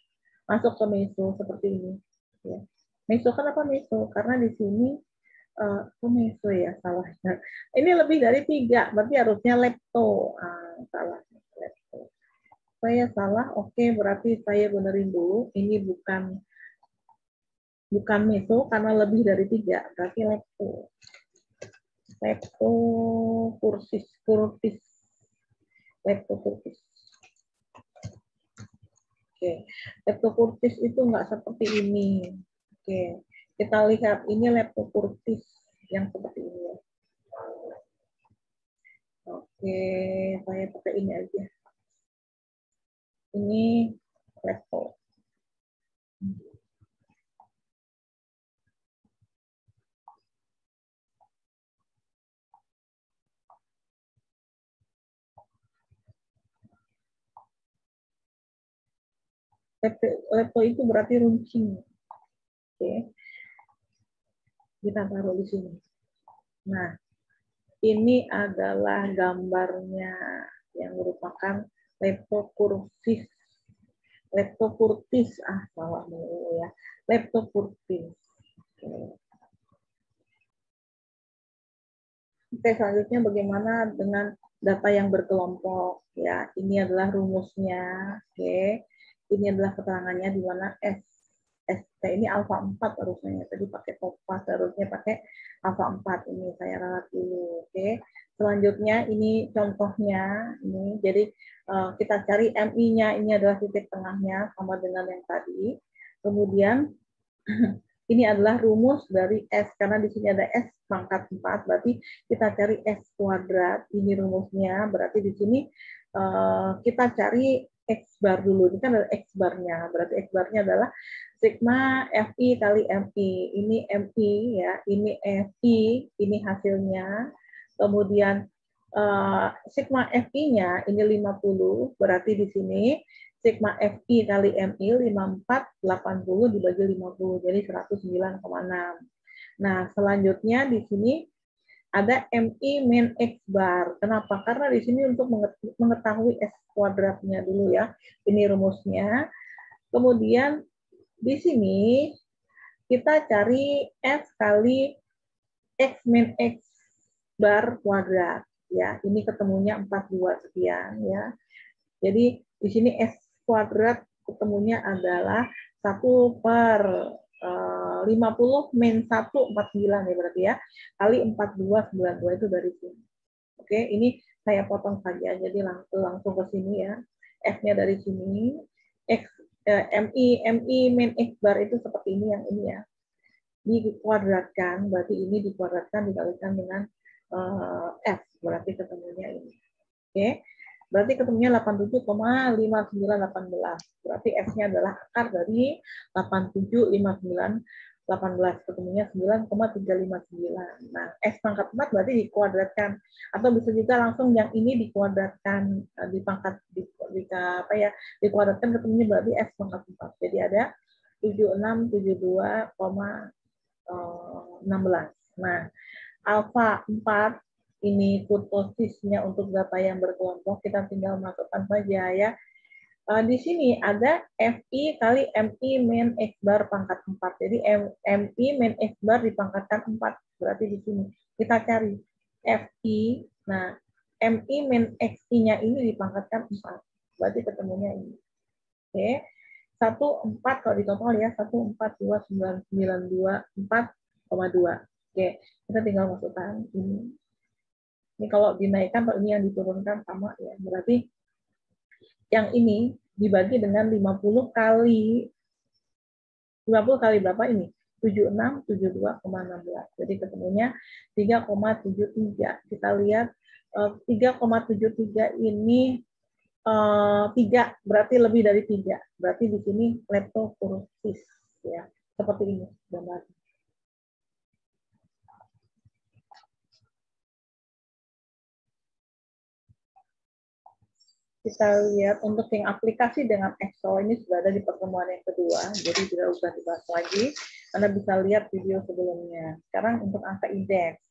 Masuk ke meso seperti ini. Ya. Meso kenapa meso? Karena di sini meso ya salahnya. Ini lebih dari 3, berarti harusnya lepto. Salah. Lepto. Saya salah, oke, berarti saya benerin dulu. Ini bukan meso karena lebih dari 3, berarti lepto. Leptokursis. Oke, leptokurtis itu nggak seperti ini. Oke, kita lihat ini leptokurtis yang seperti ini. Oke, saya pakai ini aja. Ini lepto. Lepto itu berarti runcing. Oke, kita taruh di sini. Nah, ini adalah gambarnya yang merupakan leptokurtis. Leptokurtis, salah dulu ya. Leptokurtis. Oke, selanjutnya bagaimana dengan data yang berkelompok? Ya, ini adalah rumusnya. Oke, ini adalah keterangannya di mana ST ini alfa 4 harusnya. Tadi pakai topas, harusnya pakai alfa 4. Ini saya ralat dulu. Oke, selanjutnya ini contohnya. Ini jadi kita cari MI-nya, ini adalah titik tengahnya sama dengan yang tadi. Kemudian ini adalah rumus dari S, karena di sini ada S pangkat 4, berarti kita cari S kuadrat, ini rumusnya, berarti di sini kita cari X bar dulu, ini kan ada X barnya, berarti X barnya adalah sigma FI kali MI, ini MI ya, ini FI, ini hasilnya, kemudian sigma FI-nya ini 50, berarti di sini sigma FI kali MI 5480 dibagi 50, jadi 109,6. Nah, selanjutnya di sini ada MI min X bar. Kenapa? Karena di sini untuk mengetahui S kuadratnya dulu ya. Ini rumusnya. Kemudian di sini kita cari S kali X min X bar kuadrat. Ya, ini ketemunya 42 sekian ya. Jadi di sini S kuadrat ketemunya adalah 1 per 50 min 1, 49 ya berarti ya, kali 42, 92 itu dari sini. Oke, ini saya potong saja, jadi langsung ke sini ya. F-nya dari sini, MI min X bar itu seperti ini yang ini ya. Dikuadratkan, berarti ini dikuadratkan dikalikan dengan F, berarti ketemunya ini. Oke. Berarti ketemunya 87,5918. Berarti S-nya adalah akar dari 875918. Ketemunya 9,359. Nah, S pangkat 4 berarti dikuadratkan. Atau bisa juga langsung yang ini dikuadratkan di pangkat dikuadratkan ketemunya berarti S pangkat 4. Jadi ada 7672,16. Nah, alfa 4 ini kurtosisnya untuk data yang berkelompok, kita tinggal masukkan saja ya. Di sini ada FI kali MI min X bar pangkat 4. Jadi MI min X bar dipangkatkan 4. Berarti di sini kita cari FI. Nah, MI min XI-nya ini dipangkatkan 4. Berarti ketemunya ini. Oke. 14 kalau di total ya, 142992,4,2. Oke, kita tinggal masukkan ini. Ini kalau dinaikkan atau ini yang diturunkan sama ya. Berarti yang ini dibagi dengan 50 kali berapa ini? 7672,16. Jadi ketemunya 3,73. Kita lihat 3,73 ini 3, berarti lebih dari 3. Berarti di sini leptokurtis ya. Seperti ini gambar. Kita lihat untuk yang aplikasi dengan Excel ini sudah ada di pertemuan yang kedua, jadi tidak usah dibahas lagi. Anda bisa lihat video sebelumnya. Sekarang untuk angka indeks.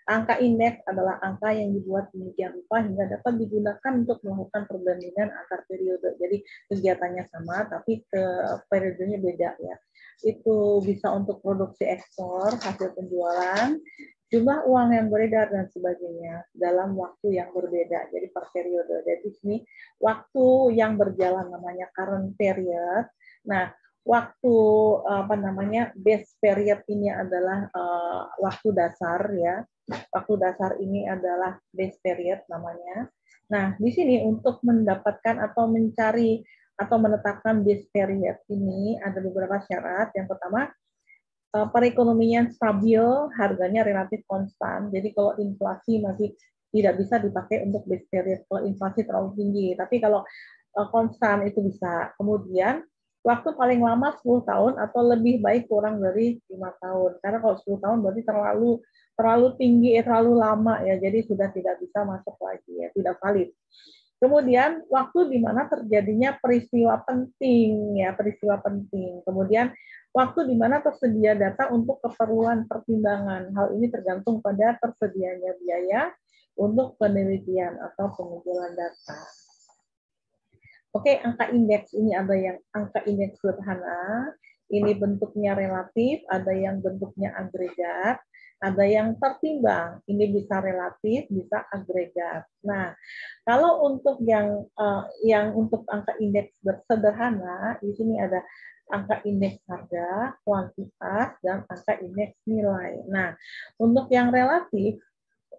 Angka indeks adalah angka yang dibuat demikian rupa hingga dapat digunakan untuk melakukan perbandingan antar periode. Jadi kegiatannya sama, tapi ke periodenya beda ya. Itu bisa untuk produksi ekspor, hasil penjualan, jumlah uang yang beredar dan sebagainya dalam waktu yang berbeda. Jadi per periode. Jadi ini waktu yang berjalan namanya current period. Nah, waktu base period ini adalah waktu dasar ya. Waktu dasar ini adalah base period namanya. Nah, di sini untuk mendapatkan atau mencari atau menetapkan base period ini ada beberapa syarat. Yang pertama, perekonomian stabil, harganya relatif konstan. Jadi kalau inflasi masih tidak bisa dipakai untuk base period kalau inflasi terlalu tinggi. Tapi kalau konstan itu bisa. Kemudian waktu paling lama 10 tahun atau lebih baik kurang dari 5 tahun. Karena kalau 10 tahun berarti terlalu tinggi, terlalu lama ya. Jadi sudah tidak bisa masuk lagi ya, tidak valid. Kemudian waktu di mana terjadinya peristiwa penting ya, peristiwa penting. Kemudian waktu di mana tersedia data untuk keperluan pertimbangan. Hal ini tergantung pada tersedianya biaya untuk penelitian atau pengumpulan data. Oke, angka indeks ini ada yang angka indeks sederhana, ini bentuknya relatif, ada yang bentuknya agregat, ada yang tertimbang, ini bisa relatif, bisa agregat. Nah, kalau untuk yang untuk angka indeks sederhana, di sini ada angka indeks harga, kuantitas, dan angka indeks nilai. Nah, untuk yang relatif,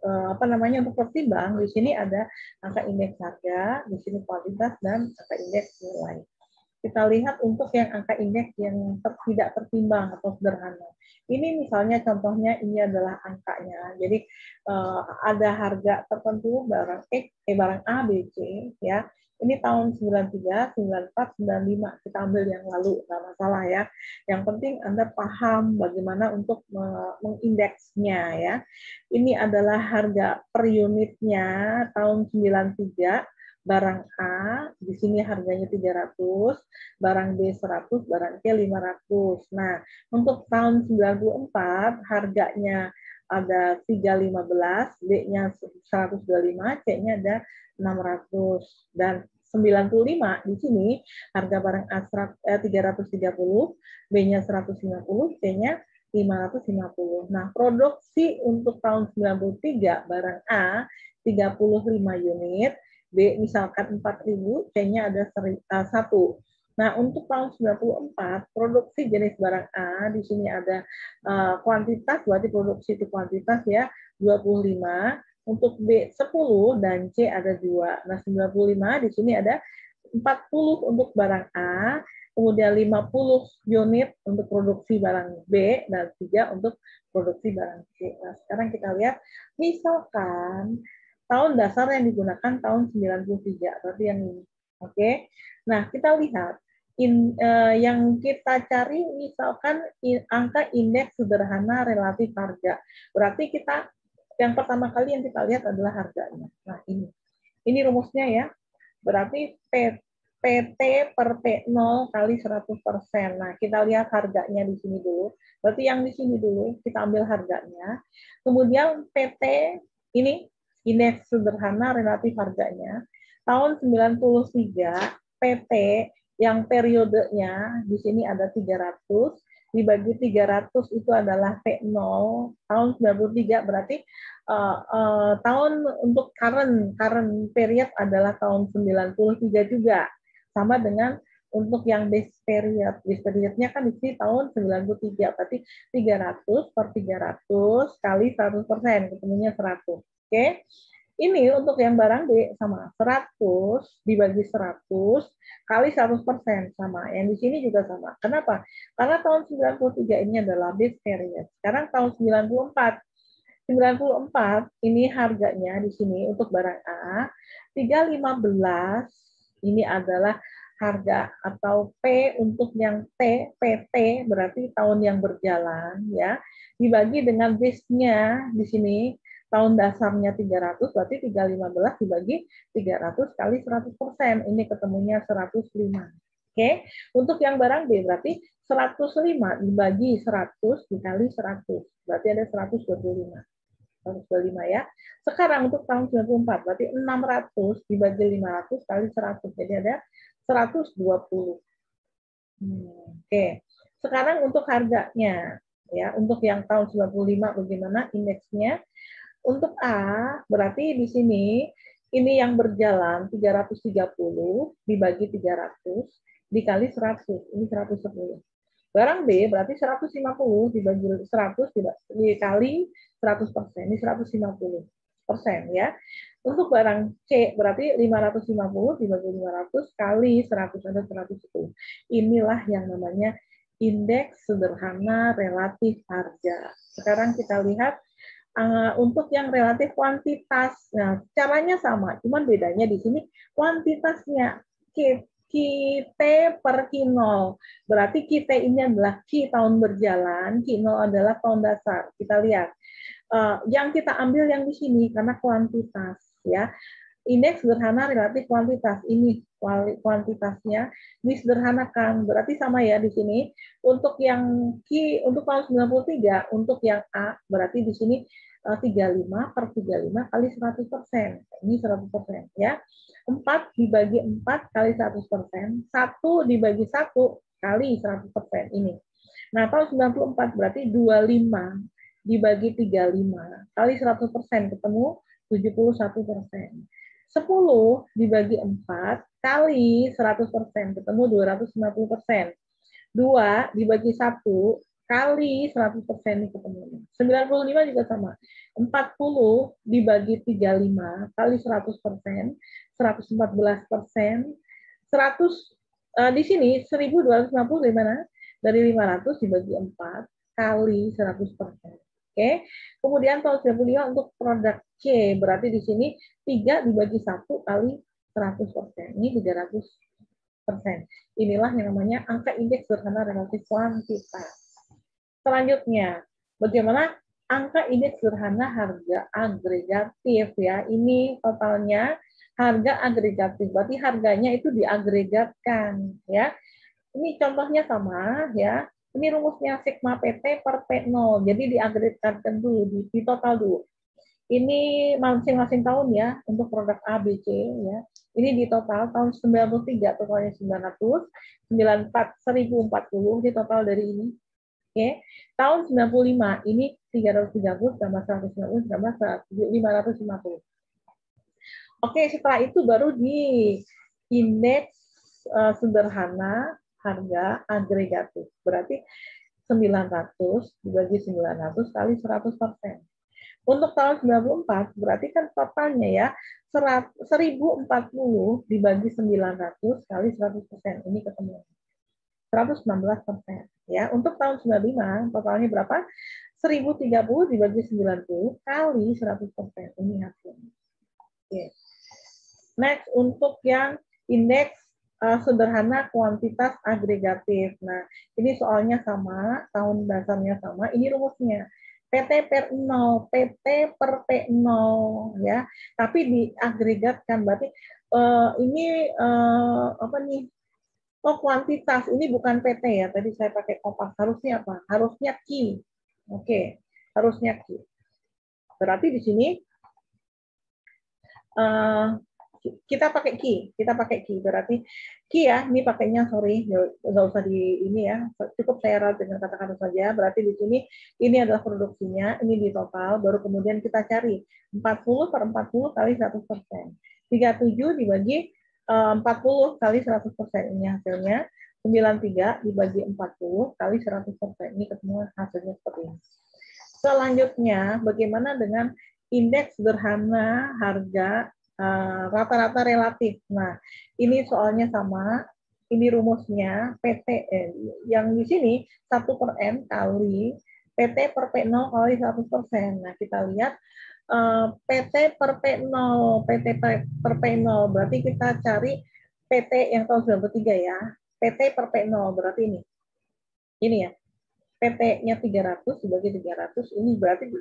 untuk pertimbang di sini ada angka indeks harga, di sini kualitas dan angka indeks nilai. Kita lihat untuk yang angka indeks yang tidak tertimbang atau sederhana. Ini misalnya contohnya ini adalah angkanya. Jadi ada harga tertentu barang barang A, B, C ya. Ini tahun 93, 94, 95 kita ambil yang lalu, nggak masalah ya. Yang penting Anda paham bagaimana untuk mengindeksnya ya. Ini adalah harga per unitnya tahun 93, barang A, di sini harganya 300, barang B 100, barang C 500. Nah, untuk tahun 94 harganya ada 315, B-nya 125, C-nya ada 600 dan 95 di sini harga barang A 330, B-nya 150, C-nya 550. Nah, produksi untuk tahun 93 barang A 35 unit, B misalkan 4.000, C-nya ada 1. Nah, untuk tahun 94, produksi jenis barang A, di sini ada kuantitas, berarti produksi itu kuantitas ya, 25. Untuk B 10 dan C ada 2. Nah, 95 di sini ada 40 untuk barang A, kemudian 50 unit untuk produksi barang B, dan 3 untuk produksi barang C. Nah, sekarang kita lihat, misalkan tahun dasar yang digunakan tahun 93, berarti yang ini. Oke. Nah, kita lihat yang kita cari misalkan angka indeks sederhana relatif harga. Berarti kita yang pertama kali yang kita lihat adalah harganya. Nah, ini. Ini rumusnya ya. Berarti PT per P0 kali 100%. Nah, kita lihat harganya di sini dulu. Berarti yang di sini dulu kita ambil harganya. Kemudian PT ini indeks sederhana relatif harganya. Tahun 93 PT yang periodenya di sini ada 300, dibagi 300 itu adalah P0 tahun 93, berarti tahun untuk current period adalah tahun 93 juga. Sama dengan untuk yang base period. Base periodnya kan di sini tahun 93, berarti 300 per 300 kali 100%, ketemunya 100. Oke. Ini untuk yang barang B sama 100 dibagi 100 kali 100% sama. Yang di sini juga sama. Kenapa? Karena tahun 93 ini adalah base period. Sekarang tahun 94 ini harganya di sini untuk barang A 315 ini adalah harga atau P untuk yang T, PT berarti tahun yang berjalan ya. Dibagi dengan base-nya di sini tahun dasarnya 300 berarti 315 dibagi 300 kali 100%. Ini ketemunya 105. Oke. Untuk yang barang B berarti 105 dibagi 100 dikali 100. Berarti ada 125. 125 ya. Sekarang untuk tahun 94 berarti 600 dibagi 500 kali 100. Jadi ada 120. Oke. Sekarang untuk harganya ya, untuk yang tahun 95 bagaimana indeksnya? Untuk A berarti di sini ini yang berjalan 330 dibagi 300 dikali 100. Ini 110. Barang B berarti 150 dibagi 100 dikali 100%. Ini 150. ya. Untuk barang C berarti 550 dibagi 500 kali 100 ada 110. Inilah yang namanya indeks sederhana relatif harga. Sekarang kita lihat untuk yang relatif kuantitas. Nah, caranya sama, cuman bedanya di sini kuantitasnya QT per Q0. Berarti QT ini adalah Q tahun berjalan, Q0 adalah tahun dasar. Kita lihat. Yang kita ambil yang di sini karena kuantitas, ya. Indeks sederhana relatif kuantitas, ini kuantitasnya disederhanakan, berarti sama ya di sini. Untuk yang Q untuk tahun 93, untuk yang A berarti di sini 35 per 35 kali 100%. Ini 100% ya. 4 dibagi 4 kali 100%, 1 dibagi 1 kali 100% ini. Nah, tahun 94 berarti 25 dibagi 35 kali 100% ketemu 71%. 10 dibagi 4 kali 100% ketemu 250%. 2 dibagi 1 kali 100% ini ketemu. 95 juga sama. 40 dibagi 35 kali 100%, 114%. 100 di sini 1250 dari mana? Dari 500 dibagi 4 kali 100%. Oke. Kemudian tahun 95 untuk produk C, berarti di sini 3 dibagi 1 kali 100%. Ini 300%. Inilah yang namanya angka indeks sederhana relatif kuantitas. Selanjutnya, bagaimana angka indeks sederhana harga agregatif ya. Ini totalnya harga agregatif. Berarti harganya itu diagregatkan ya. Ini contohnya sama ya. Ini rumusnya sigma PT per P0. Jadi diagregatkan dulu, di total dulu. Ini masing-masing tahun ya untuk produk A, B, C ya. Ini di total tahun 93 totalnya 900, 94 1040 di total dari ini. Oke. Tahun 95 ini 330 tambah 190 tambah 550. Oke, setelah itu baru di indeks sederhana harga agregatif. Berarti 900 dibagi 900 kali 100%. Untuk tahun 94 berarti kan totalnya ya 1040 dibagi 900 kali 100%. Ini ketemu 116%. Ya, untuk tahun 95 totalnya berapa? 1030 dibagi 90 kali 100%. Ini hasilnya. Oke. Next, untuk yang indeks sederhana kuantitas agregatif. Nah, ini soalnya sama, tahun dasarnya sama, ini rumusnya. PT per 0, PT per P0 ya. Tapi diagregatkan berarti ini apa nih? Oh, kuantitas. Ini bukan PT ya. Tadi saya pakai kompas. Harusnya apa? Harusnya Q. Oke, harusnya Q. Berarti di sini kita pakai key berarti key ya, ini pakainya sorry nggak usah di ini ya, cukup saya rawat dengan kata-kata saja. Berarti di sini ini adalah produksinya, ini di total, baru kemudian kita cari 40 per 40 kali 100%, 37 dibagi 40 kali 100%, ini hasilnya 93 dibagi 40 kali 100%, ini ketemu hasilnya seperti ini. Selanjutnya bagaimana dengan indeks sederhana harga rata-rata relatif. Nah, ini soalnya sama, ini rumusnya PT, yang di sini 1 per N kali PT per P0 kali 100%. Nah, kita lihat PT per P0, PT per P0, berarti kita cari PT yang tahun 93 ya, PT per P0, berarti ini ya, PT-nya 300 dibagi 300, ini berarti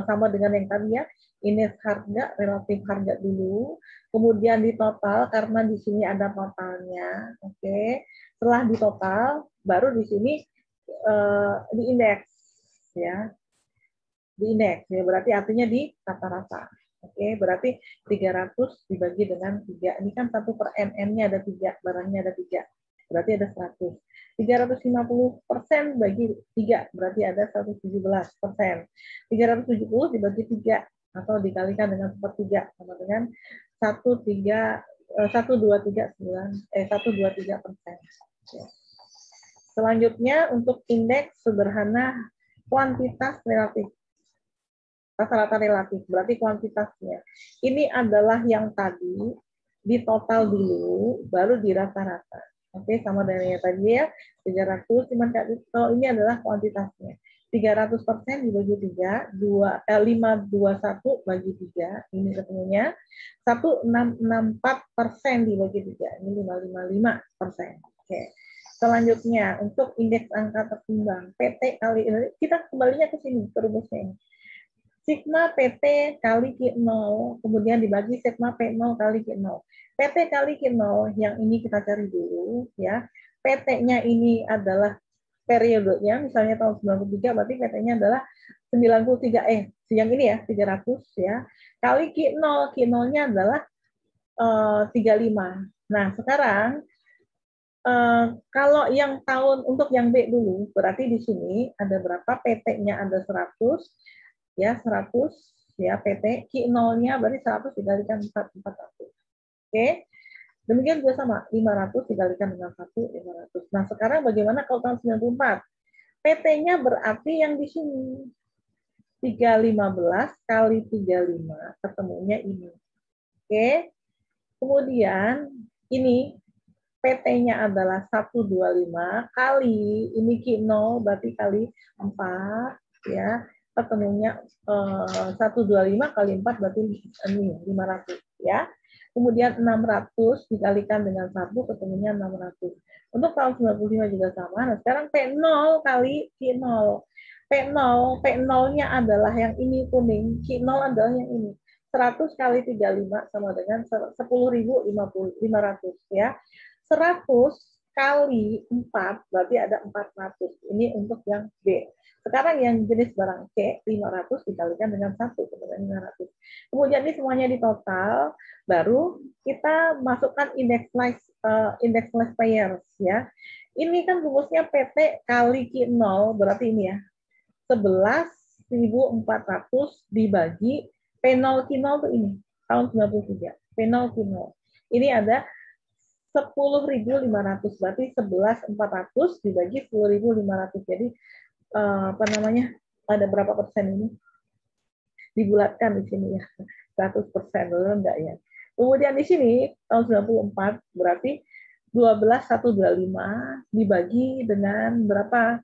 sama dengan yang tadi ya, ini harga, relatif harga dulu, kemudian di total, karena di sini ada totalnya, oke. Setelah di total, baru di sini di indeks, ya. Di indeks, ya, berarti artinya di rata-rata. Oke, berarti 300 dibagi dengan 3, ini kan 1 per N-nya ada 3, barangnya ada 3. Berarti ada 100. 350% bagi 3, berarti ada 117%. 370 dibagi 3, atau dikalikan dengan sepertiga, sama dengan 1,239%. Selanjutnya, untuk indeks sederhana kuantitas relatif. rata-rata relatif, berarti kuantitasnya. Ini adalah yang tadi, di total dulu, baru di rata-rata. Oke, sama dengan yang tadi ya, 300, cuman kalau ini adalah kuantitasnya. 300% dibagi 3, 521 bagi 3, ini ketemunya. 1664% dibagi 3, ini 555%. Oke. Selanjutnya, untuk indeks angka tertimbang, PT kali, kita kembalinya ke sini, ke rumusnya. Sigma PT kali Q0, kemudian dibagi sigma P0 kali Q0. PT kali Q0, yang ini kita cari dulu, ya. PT-nya ini adalah periodenya, misalnya tahun 93, berarti PT-nya adalah 93, yang ini ya, 300, ya. Kali Q0, Q0-nya adalah 35. Nah, sekarang, kalau yang tahun, untuk yang B dulu, berarti di sini ada berapa? PT-nya ada 100, ya 100 ya PT, Q0-nya berarti 100 dikalikan 400. Oke. Demikian juga sama, 500 dikalikan dengan 1, 500. Nah, sekarang bagaimana kalau tahun 94? PT-nya berarti yang di sini 315 kali 35, ketemunya ini. Oke. Kemudian ini PT-nya adalah 125 kali ini Q0 berarti kali 4 ya. Ketemunya 125 kali 4 berarti ini 500 ya. Kemudian 600 dikalikan dengan 1 ketemunya 600. Untuk tahun 95 juga sama. Nah, sekarang P0 kali Q0. P0-nya adalah yang ini kuning, Q0 adalah yang ini. 100 kali 35 sama dengan 10.500 ya. 100 kali 4 berarti ada 400. Ini untuk yang B. Sekarang yang jenis barang C, 500 dikalikan dengan 1, kemudian 500. Kemudian ini semuanya di total, baru kita masukkan index list payers ya. Ini kan rumusnya PT kali Q0, berarti ini ya, 11.400 dibagi P0 Q0 itu ini, tahun 93. P0 Q0. Ini ada 10.500, berarti 11.400 dibagi 10.500. Jadi apa namanya, ada berapa persen ini? Dibulatkan di sini ya, 100%, betul enggak ya? Kemudian di sini tahun 94 berarti 12.125 dibagi dengan berapa?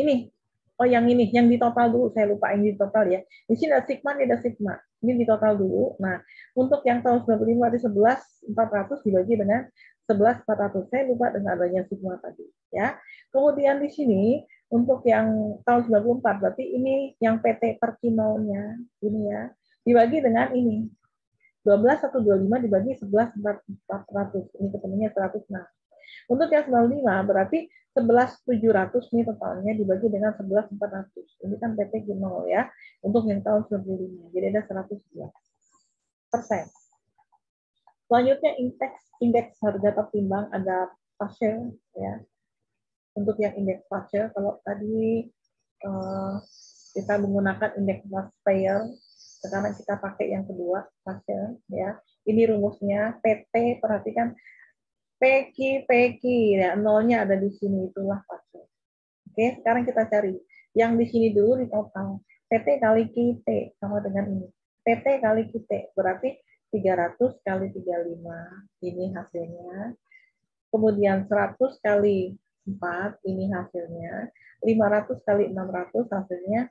Ini, oh yang ini, yang di total dulu, saya lupa yang di total ya. Di sini ada sigma, ini ada sigma. Ini di total dulu. Nah, untuk yang tahun 95 ada 11.400 dibagi dengan 11.400. Saya lupa dengan adanya sigma tadi. Ya. Kemudian di sini, untuk yang tahun 94, berarti ini yang PT per Q0-nya, ini ya, dibagi dengan ini. 12.125 dibagi 11.400. Ini ketemunya 106. Untuk yang 95 berarti 11.700 ini totalnya dibagi dengan 11.400. Ini kan PT G0 ya, untuk yang tahun 95. Jadi ada 111%. Selanjutnya indeks harga tertimbang ada partial ya. Untuk yang indeks partial, kalau tadi kita menggunakan indeks last payer, sekarang kita pakai yang kedua partial ya. Ini rumusnya PT, perhatikan PQ, ya, nolnya ada di sini, itulah partial. Oke, sekarang kita cari. Yang di sini dulu di total. PT kali QT sama dengan ini. PT kali QT, berarti 300 kali 35, ini hasilnya. Kemudian 100 kali 4, ini hasilnya. 500 kali 600 hasilnya.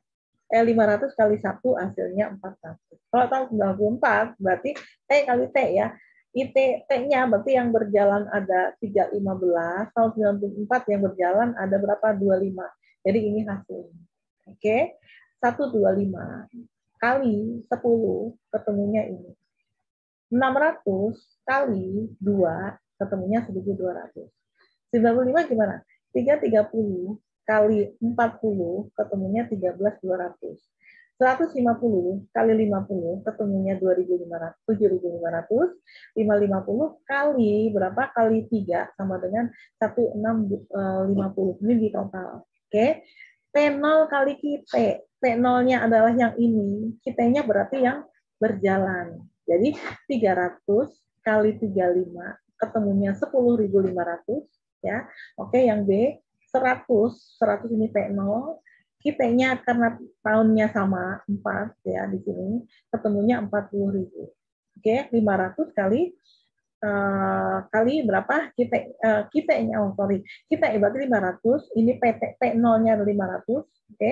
500 kali 1 hasilnya 400. Kalau tahun 94, berarti T kali T ya. T-nya berarti yang berjalan ada 315, tahun 94 yang berjalan ada berapa? 25. Jadi ini hasilnya. Oke. 125 kali 10 ketemunya ini. 600 kali 2 ketemunya 1.200. 95 gimana? 330 kali 40 ketemunya 13.200. 150 kali 50 ketemunya 2.500, 7.500. 550 kali berapa? Kali 3 sama dengan 1650. Ini di total. Oke. P0 kali QT. P0-nya adalah yang ini. QT-nya berarti yang berjalan. Jadi 300 kali 35 ketemunya 10.500 ya. Oke, yang B 100 ini P0 Kita-nya karena tahunnya sama 4 ya di sini ketemunya 40.000. Oke, 500 kali berapa? Kita-nya kita berarti 500, ini P0-nya 500, oke.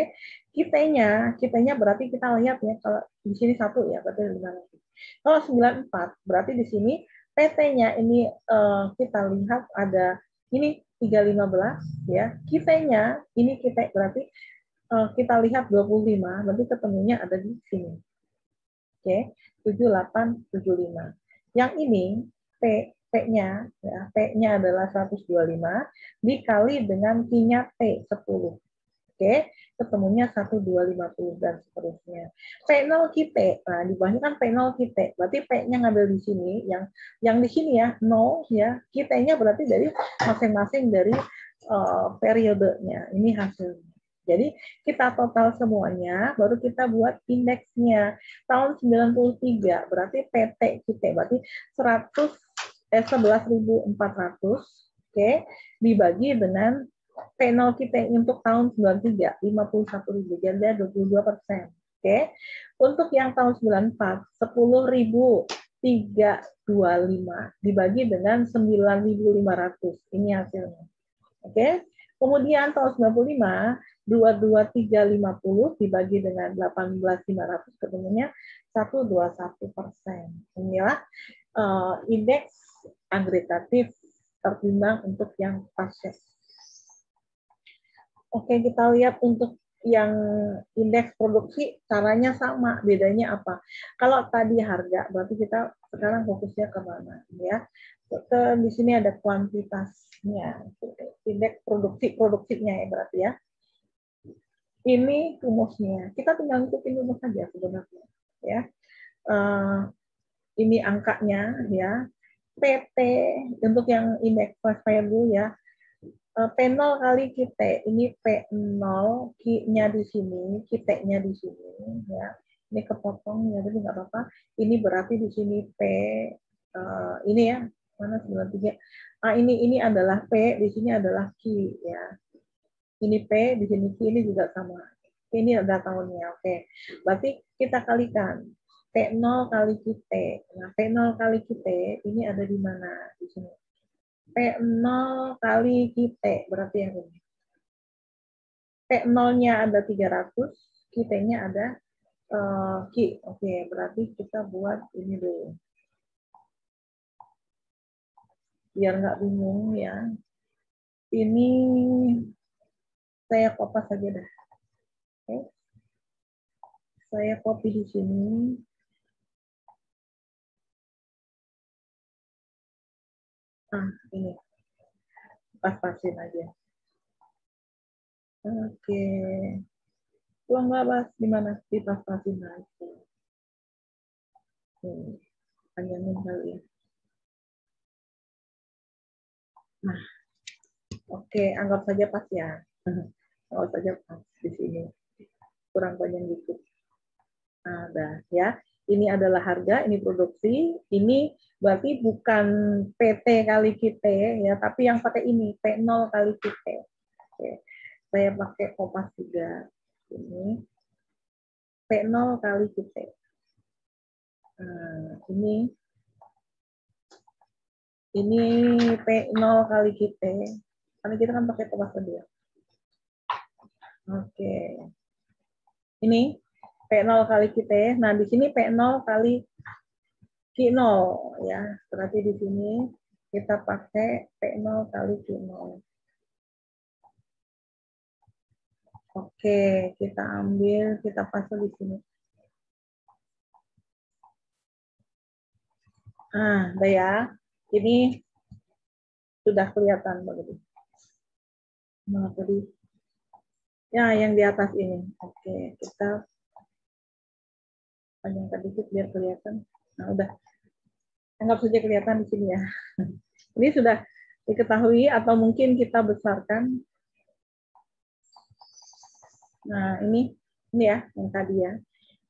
Kita-nya berarti kita lihat ya, kalau di sini 1 ya berarti 500. Kalau 94 berarti di sini PT-nya ini kita lihat ada ini 315 ya. Kita-nya ini kita berarti kita lihat 25, berarti ketemunya ada di sini. Oke, 7875. Yang ini P-nya ya, P-nya adalah 125 dikali dengan Q-nya T10. Oke, ketemunya 1250 dan seterusnya. P0 kita, nah di bawahnya kan P0 kita, berarti P-nya ngambil di sini, yang di sini ya 0 ya, kita-nya berarti dari masing-masing dari periodenya. Ini hasilnya. Jadi kita total semuanya, baru kita buat indeksnya. Tahun 93 berarti PT kita berarti 11.400, oke, dibagi dengan P0 kita untuk tahun 93 51.000, jadi 22%. Oke. Untuk yang tahun 94 10.325 dibagi dengan 9.500. Ini hasilnya. Oke. Kemudian tahun 95 22350 dibagi dengan 18.500 ketemunya 121%. Inilah indeks agregatif tertimbang untuk yang pasien. Oke, kita lihat untuk yang indeks produksi caranya sama, bedanya apa? Kalau tadi harga, berarti kita sekarang fokusnya ke mana ya? Di sini ada kuantitasnya, indeks produksinya ya berarti ya. Ini rumusnya, kita tinggal ngikutin rumus saja sebenarnya ya. Ini angkanya ya. PT untuk yang indeks price value ya. P0 kali kita, ini P0, Q-nya di sini, kita-nya di sini, ya. Ini kepotong, ya, tapi nggak apa-apa. Ini berarti di sini P, ini ya, mana 93. Ini adalah P, di sini adalah Q, ya. Ini P, di sini Q, ini juga sama. Ini ada tahunnya, oke. Berarti kita kalikan. P0 kali kita. Nah, P0 kali kita, ini ada di mana? Di sini. P0 kali kita, berarti yang ini. P0-nya ada 300, kita-nya ada Q. Oke, berarti kita buat ini dulu. Biar nggak bingung ya. Ini saya copy saja dah. Oke. Saya copy di sini. Ini. Pas-pasin aja. Oke. Kalau nggak pas di mana? Di pas-pasin aja. Panjangin kali ya. Nah, oke, anggap saja pas ya. Anggap saja pas di sini. Kurang panjang dikit. Ada ya. Ini adalah harga, ini produksi, ini berarti bukan PT kali kita ya, tapi yang pakai ini P0 kali kita. Oke. Saya pakai kompas juga. Ini P0 kali kita. Ini P0 kali kita. Karena kita kan pakai kompas kedua. Oke. Ini P0 kali kita. Nah, di sini P0 kali Q0 ya. Berarti di sini kita pakai P0 kali Q0. Oke, kita ambil, kita pasang di sini. Udah ya. Ini sudah kelihatan begitu. Nah, tadi. Ya, yang di atas ini. Oke, kita panjangkan dikit biar kelihatan. Nah, udah. Anggap saja kelihatan di sini ya. Ini sudah diketahui atau mungkin kita besarkan. Nah, ini ya, yang tadi ya.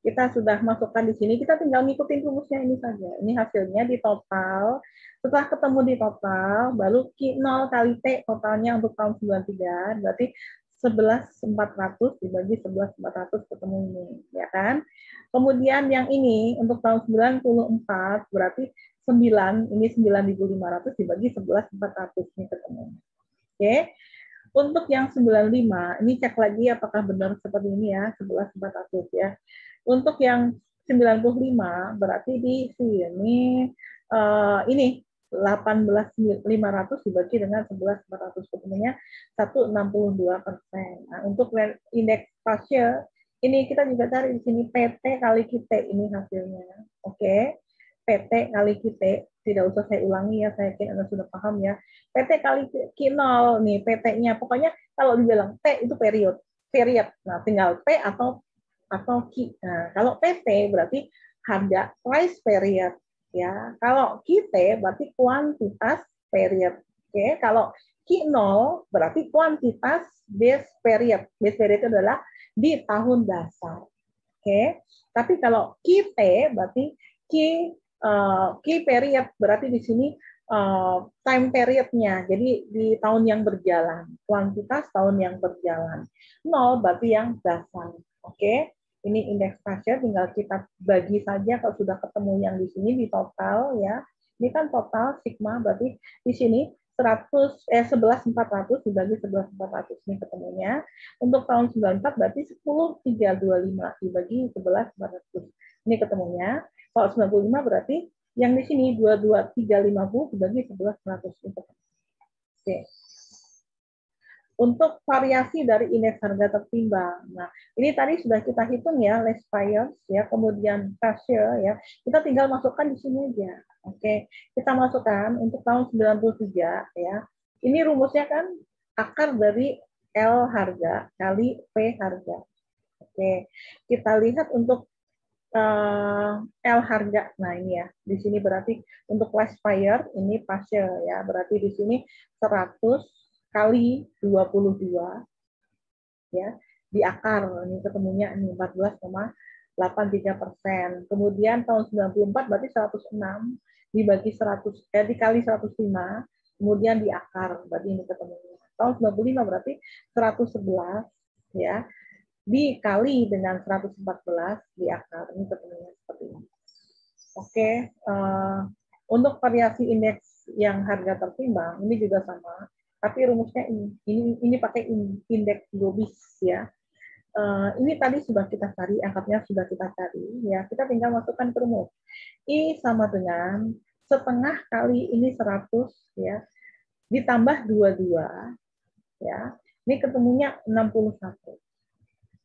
Kita sudah masukkan di sini, kita tinggal ngikutin rumusnya ini saja. Ini hasilnya di total. Setelah ketemu di total, baru Q0 kali T totalnya untuk tahun 93, berarti 11.400 dibagi 11.400 ketemu ini, ya kan? Kemudian yang ini untuk tahun 94 berarti 9, ini 9.500 dibagi 11.400 ini ketemu. Oke. Untuk yang 95, ini cek lagi apakah benar seperti ini ya, 11.400 ya. Untuk yang 95 berarti di sini ini 18.500 dibagi dengan 11.400 ketemunya 162%. Nah, untuk indeks pasca ini kita juga cari di sini PT kali QT ini hasilnya. Oke. PT kali QT, tidak usah saya ulangi ya, saya yakin Anda sudah paham ya. PT kali Q0 nih PT-nya. Pokoknya kalau dibilang T itu period. Nah, tinggal P atau Q. Nah, kalau PT berarti harga price period ya. Kalau QT berarti kuantitas period. Oke, kalau Q0 berarti kuantitas base period. Base period itu adalah di tahun dasar. Oke. Tapi kalau QT berarti key period berarti di sini time period-nya. Jadi di tahun yang berjalan, kuantitas tahun yang berjalan. 0 berarti yang dasar. Oke. Ini indeks pasca tinggal kita bagi saja kalau sudah ketemu yang di sini di total ya. Ini kan total sigma berarti di sini 11.400 dibagi 11.400 ini ketemunya. Untuk tahun 94 berarti 10.325 dibagi 11.400. Ini ketemunya. Kalau 95 berarti yang di sini 22.350 dibagi 11.100. Oke. Untuk variasi dari indeks harga tertimbang. Nah, ini tadi sudah kita hitung ya, list price ya, kemudian pasca ya. Kita tinggal masukkan di sini aja. Oke. Kita masukkan untuk tahun 93 ya. Ini rumusnya kan akar dari L harga kali P harga. Oke. Kita lihat untuk L harga. Nah, ini ya. Di sini berarti untuk last buyer ini pasca ya. Berarti di sini 100 kali 22 ya. Di akar ini ketemunya ini 14,83%. Kemudian tahun 94 berarti 106 dibagi 100 dikali 105, kemudian di akar berarti ini ketemunya. Tahun 95 berarti 111 ya. Dikali dengan 114 di akar. Ini ketemunya seperti ini. Oke, untuk variasi indeks yang harga tertimbang, ini juga sama. Tapi rumusnya ini pakai indeks Gobis ya. Ini tadi sudah kita cari, angkanya sudah kita cari. Ya, kita tinggal masukkan ke rumus. I sama dengan setengah kali ini 100 ya, ditambah 22 ya. Ini ketemunya 61.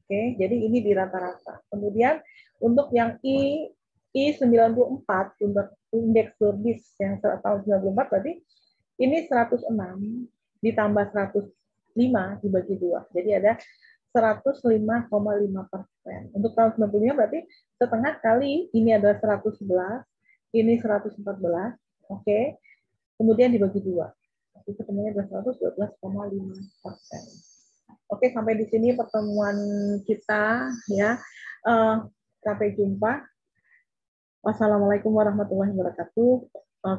Oke, jadi ini di rata-rata. Kemudian untuk yang I94 untuk indeks Gobis yang tahun 94 berarti ini 106 ditambah 105 dibagi 2. Jadi ada 105,5%. Untuk tahun 95 berarti setengah kali ini adalah 111, ini 114. Oke. Kemudian dibagi 2. Jadi ketemunya adalah 112,5%. Oke, sampai di sini pertemuan kita ya. Sampai jumpa. Wassalamualaikum warahmatullahi wabarakatuh.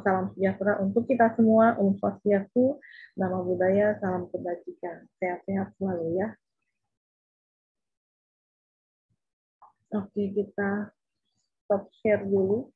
Salam sejahtera untuk kita semua. Om Swastiastu, Namo Buddhaya, salam kebajikan. Sehat-sehat selalu ya. Oke, kita stop share dulu.